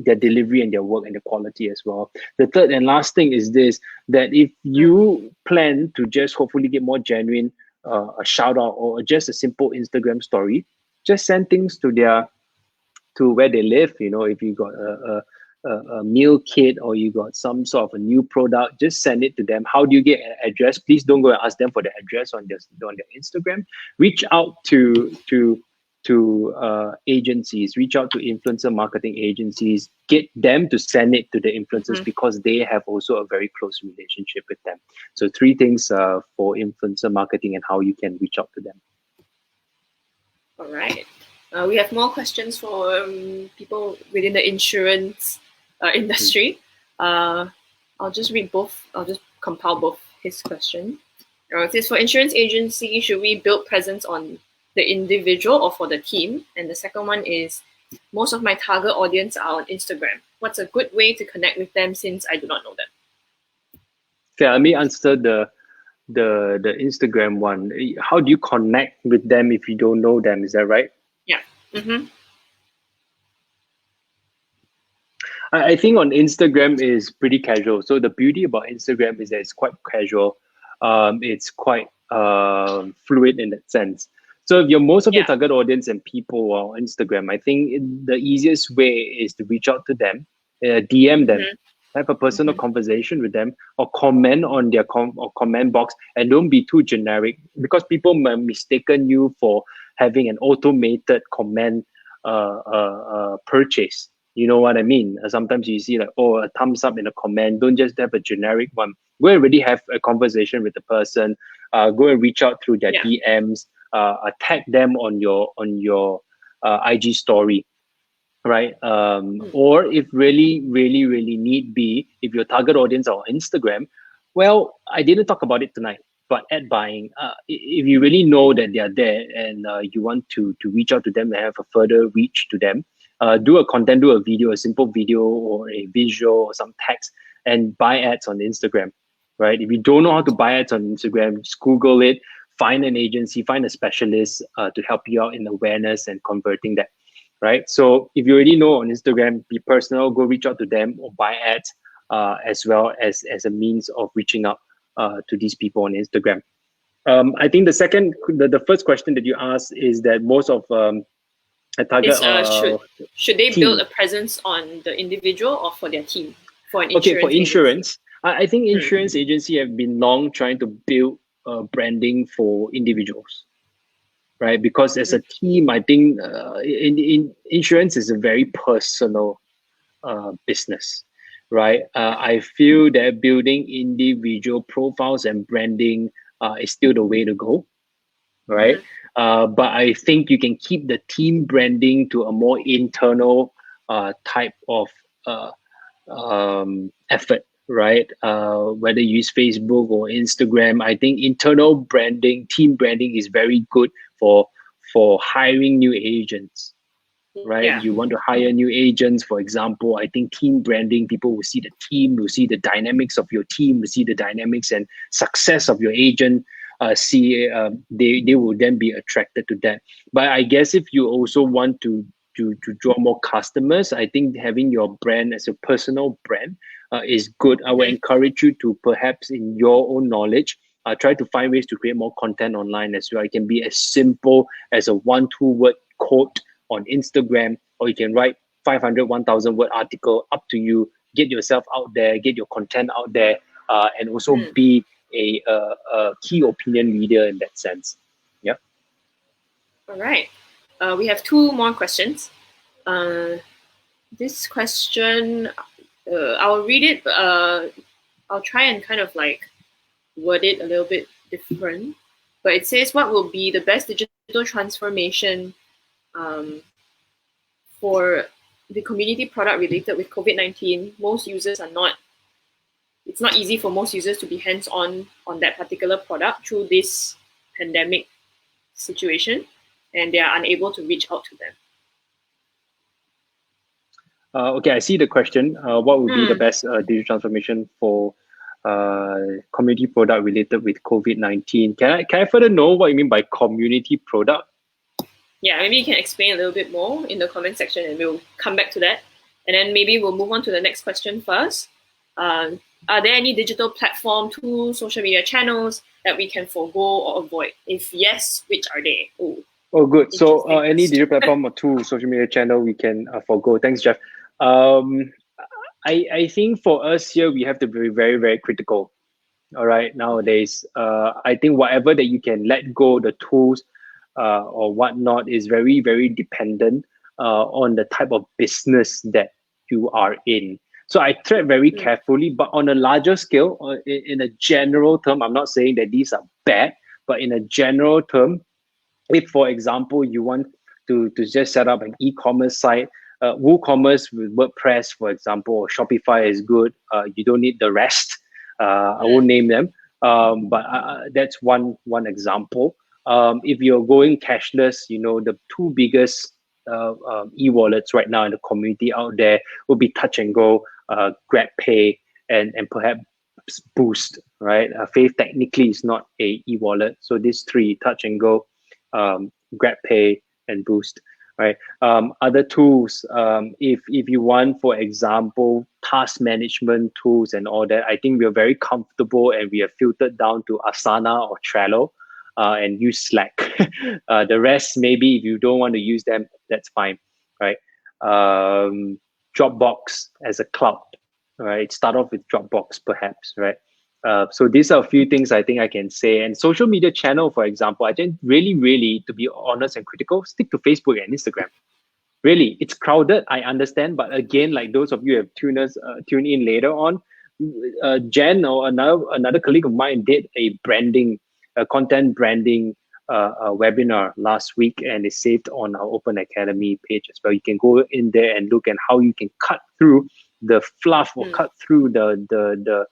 their delivery and their work and the quality as well. The third and last thing is this, that if you plan to just hopefully get more genuine, a shout out or just a simple Instagram story, just send things to where they live. If you got a meal kit or you got some sort of a new product, just send it to them. How do you get an address? Please don't go and ask them for the address on their Instagram. Reach out to agencies, reach out to influencer marketing agencies, get them to send it to the influencers because they have also a very close relationship with them. So 3 things for influencer marketing and how you can reach out to them. All right. We have more questions for people within the insurance industry. I'll just read both. I'll just compile both his questions. It says, for insurance agency, should we build presence on the individual or for the team? And the second one is, most of my target audience are on Instagram. What's a good way to connect with them since I do not know them? Okay, let me answer the Instagram one. How do you connect with them if you don't know them? Is that right? Yeah. Mm-hmm. I think on Instagram is pretty casual. So the beauty about Instagram is that it's quite casual. It's quite fluid in that sense. So if most of your target audience and people are on Instagram, I think the easiest way is to reach out to them, DM them, have a personal conversation with them, or comment on their comment box, and don't be too generic, because people might mistaken you for having an automated comment purchase. You know what I mean? Sometimes you see like, a thumbs up in a comment. Don't just have a generic one. Go and really have a conversation with the person. Go and reach out through their DMs. Tag them on your IG story, right? Or if really need be, if your target audience are on Instagram, well, I didn't talk about it tonight, but ad buying, if you really know that they are there and you want to reach out to them and have a further reach to them, do a video, a simple video or a visual or some text, and buy ads on Instagram, right? If you don't know how to buy ads on Instagram, just Google it, find an agency, find a specialist to help you out in awareness and converting that, right? So if you already know on Instagram, be personal, go reach out to them or buy ads as well as a means of reaching out to these people on Instagram. I think the first question that you asked is that most of a target should they build a presence on the individual or for their team? For an insurance for insurance, I think insurance agency have been long trying to build branding for individuals. right? Because as a team, I think in insurance is a very personal business, right? I feel that building individual profiles and branding is still the way to go, right? But I think you can keep the team branding to a more internal type of effort, right? Whether you use Facebook or Instagram, I think internal branding, team branding is very good for hiring new agents, right? Yeah. You want to hire new agents, for example. I think team branding, people will see the team, will see the dynamics of your team, will see the dynamics and success of your agent. They will then be attracted to that. But I guess if you also want to draw more customers, I think having your brand as a personal brand is good. I would encourage you to perhaps in your own knowledge try to find ways to create more content online as well. It can be as simple as a 1-2 word quote on Instagram, or you can write 500, 1,000 word article, up to you. Get yourself out there, get your content out there, and also be a key opinion leader in that sense. Yeah. All right. We have 2 more questions. This question, I'll read it, but I'll try and kind of like word it a little bit different. But it says, what will be the best digital transformation for the community product related with COVID-19? Most users are not, it's not easy for most users to be hands-on on that particular product through this pandemic situation, and they are unable to reach out to them. Okay, I see the question. What would be the best digital transformation for community product related with COVID-19? Can I further know what you mean by community product? Yeah, maybe you can explain a little bit more in the comment section, and we'll come back to that. And then maybe we'll move on to the next question first. Are there any digital platform, tools, social media channels that we can forego or avoid? If yes, which are they? Oh, good. So any digital platform or tool, social media channel, we can forego. Thanks, Jeff. I think for us here, we have to be very, very critical. All right, nowadays, I think whatever that you can let go, the tools or whatnot, is very, very dependent on the type of business that you are in. So I tread very carefully, but on a larger scale, in a general term, I'm not saying that these are bad, but in a general term, if, for example, you want to just set up an e-commerce site, WooCommerce with WordPress, for example, or Shopify is good. You don't need the rest. I won't name them, but that's one example. If you're going cashless, the 2 biggest e-wallets right now in the community out there will be Touch and Go, GrabPay, and perhaps Boost, right? Fave technically is not a e-wallet. So these 3, Touch and Go, GrabPay, and Boost, right? Other tools, if you want, for example, task management tools and all that, I think we are very comfortable and we have filtered down to Asana or Trello and use Slack. The rest, maybe if you don't want to use them, that's fine, right? Dropbox as a cloud, right? Start off with Dropbox, perhaps, right? So these are a few things I think I can say. And social media channel, for example, I think really, to be honest and critical, stick to Facebook and Instagram. Really, it's crowded, I understand. But again, like those of you who have tune in later on, Jen or another colleague of mine did a content branding webinar last week, and it's saved on our Open Academy page as well. You can go in there and look at how you can cut through the fluff or cut through the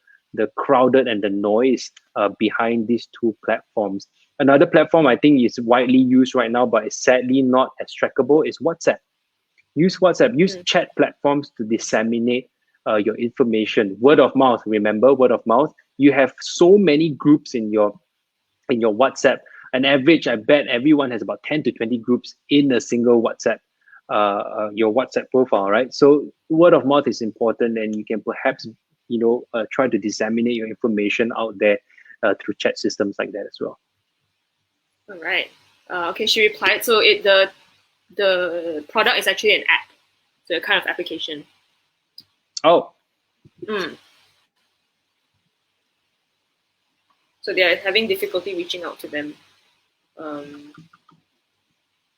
crowded and the noise behind these 2 platforms. Another platform I think is widely used right now, but is sadly not as trackable, is WhatsApp. Use WhatsApp, use chat platforms to disseminate your information. Word of mouth, remember, word of mouth. You have so many groups in your WhatsApp. An average, I bet everyone has about 10 to 20 groups in a single WhatsApp, your WhatsApp profile, right? So word of mouth is important, and you can perhaps try to disseminate your information out there through chat systems like that as well. All right. Okay, she replied. So the product is actually an app, so a kind of application. Oh. So they are having difficulty reaching out to them.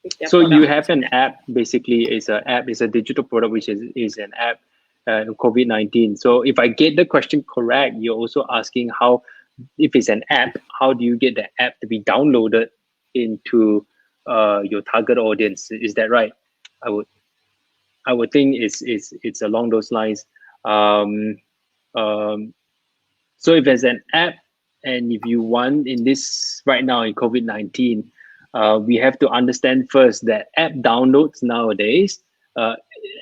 with their So you have product. an app, basically, is a digital product, which is an app in COVID-19. So if I get the question correct, you're also asking how, if it's an app, how do you get the app to be downloaded into your target audience? Is that right? I would I would think it's along those lines. Um, um, so if there's an app, and if you want in this right now in COVID-19, we have to understand first that app downloads nowadays uh,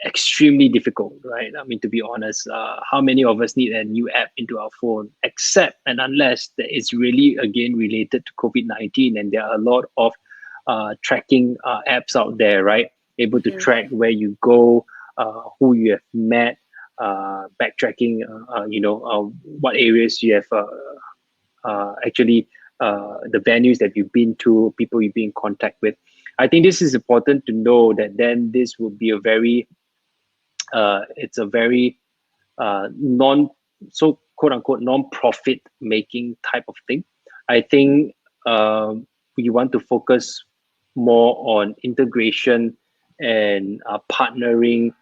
extremely difficult, right? I mean, to be honest, how many of us need a new app into our phone, except and unless that it's really again related to COVID-19, and there are a lot of tracking apps out there, right? Able to track where you go, who you have met, backtracking, what areas you have actually the venues that you've been to, people you've been in contact with. I think this is important to know that then this will be a very, it's a very non, so quote unquote non-profit making type of thing. I think we want to focus more on integration and partnering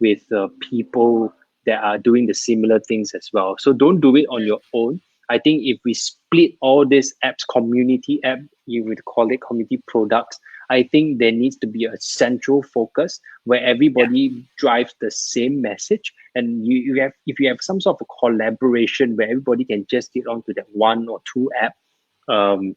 with people that are doing the similar things as well. So don't do it on your own. I think if we split all these apps, community app, you would call it community products, I think there needs to be a central focus where everybody drives the same message, and you have, if you have some sort of a collaboration where everybody can just get onto that one or two app, that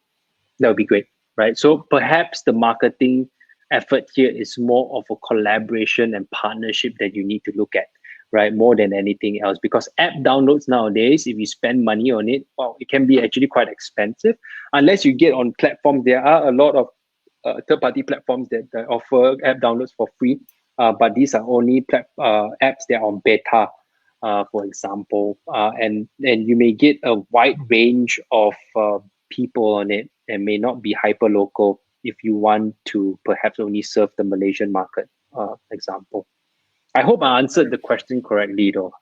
would be great, right? So perhaps the marketing effort here is more of a collaboration and partnership that you need to look at, right? More than anything else, because app downloads nowadays, if you spend money on it, well, it can be actually quite expensive. Unless you get on platforms, there are a lot of third-party platforms that offer app downloads for free, but these are only apps that are on beta, for example, and you may get a wide range of people on it, and may not be hyper local if you want to perhaps only serve the Malaysian market, example. I hope I answered the question correctly, though.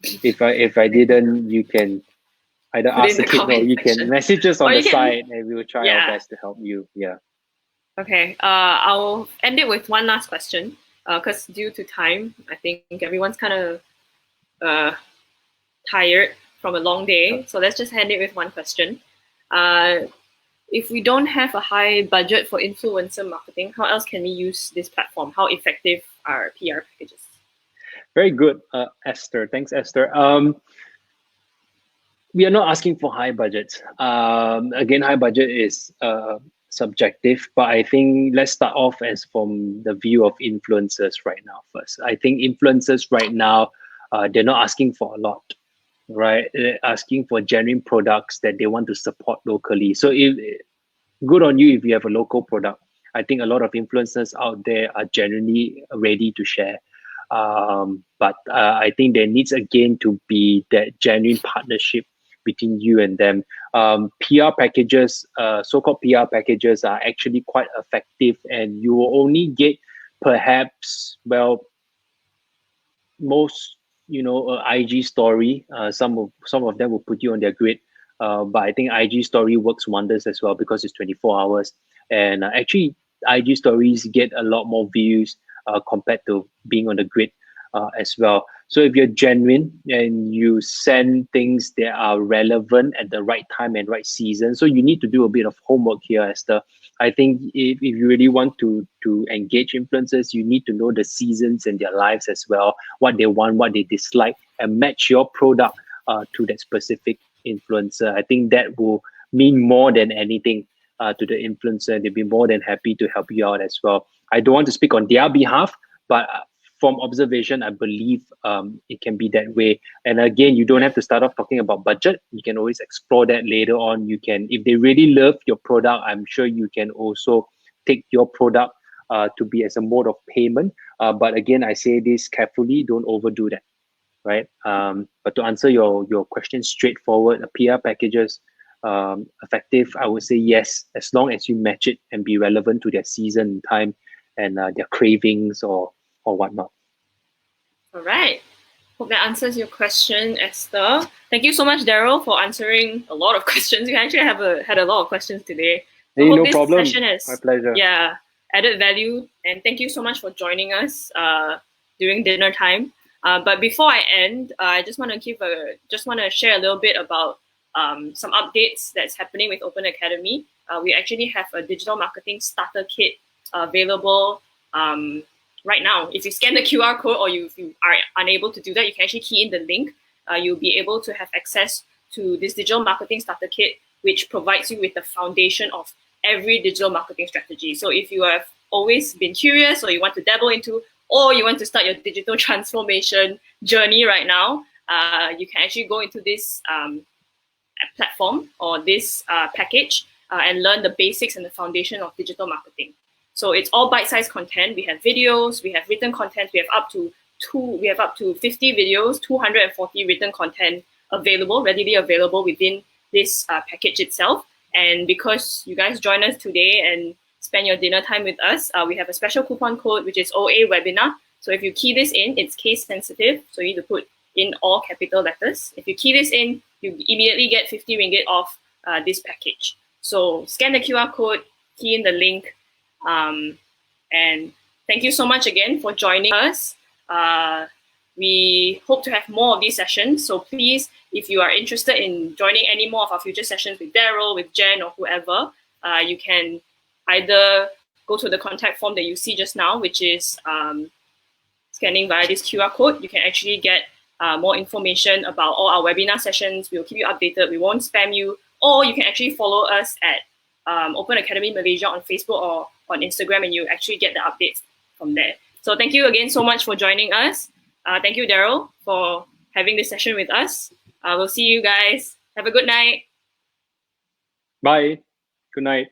If I didn't, you can either Put in ask the again or comment you can section. message us on Or the you can, side, and we will try our best to help you. Yeah. Okay, I'll end it with one last question, because due to time, I think everyone's kind of tired from a long day. So let's just end it with one question. If we don't have a high budget for influencer marketing, how else can we use this platform? How effective are PR packages? Very good, Esther. Thanks, Esther. We are not asking for high budgets. Again, high budget is subjective, but I think let's start off as from the view of influencers right now first. I think influencers right now, they're not asking for a lot, right? They're asking for genuine products that they want to support locally. So if good on you if you have a local product. I think a lot of influencers out there are genuinely ready to share. But I think there needs again to be that genuine partnership between you and them. PR packages, so-called PR packages, are actually quite effective, and you will only get perhaps, well, most, IG story. Some of them will put you on their grid, but I think IG story works wonders as well because it's 24 hours, and actually IG stories get a lot more views compared to being on the grid as well. So if you're genuine and you send things that are relevant at the right time and right season, so you need to do a bit of homework here, Esther. I think if you really want to engage influencers, you need to know the seasons in their lives as well, what they want, what they dislike, and match your product to that specific influencer. I think that will mean more than anything to the influencer. They'll be more than happy to help you out as well. I don't want to speak on their behalf, but from observation, I believe it can be that way. And again, you don't have to start off talking about budget. You can always explore that later on. You can, if they really love your product, I'm sure you can also take your product to be as a mode of payment. But again, I say this carefully, don't overdo that, right? But to answer your question straightforward, PR packages, effective, I would say yes, as long as you match it and be relevant to their season, time, and their cravings or whatnot. All right. Hope that answers your question, Esther. Thank you so much, Daryl, for answering a lot of questions. You actually had a lot of questions today. So I Hey, hope no this problem. session My has pleasure. added value, and thank you so much for joining us during dinner time. But before I end, I just want to share a little bit about some updates that's happening with Open Academy. We actually have a digital marketing starter kit available right now. If you scan the QR code, or if you are unable to do that, you can actually key in the link. You'll be able to have access to this digital marketing starter kit, which provides you with the foundation of every digital marketing strategy. So if you have always been curious, or you want to dabble into, or you want to start your digital transformation journey right now, you can actually go into this platform, or this package, and learn the basics and the foundation of digital marketing. So it's all bite-sized content. We have videos, we have written content, we have up to 50 videos, 240 written content readily available within this package itself. And because you guys join us today and spend your dinner time with us, we have a special coupon code, which is OA webinar. So if you key this in, it's case sensitive, so you need to put in all capital letters. If you key this in, you immediately get 50 ringgit off this package. So scan the QR code, key in the link, and thank you so much again for joining us. We hope to have more of these sessions. So please, if you are interested in joining any more of our future sessions with Daryl, with Jen, or whoever, you can either go to the contact form that you see just now, which is scanning via this QR code. You can actually get more information about all our webinar sessions. We'll keep you updated. We won't spam you. Or you can actually follow us at Open Academy Malaysia on Facebook or on Instagram, and you actually get the updates from there. So thank you again so much for joining us. Thank you, Daryl, for having this session with us. We'll see you guys. Have a good night. Bye. Good night.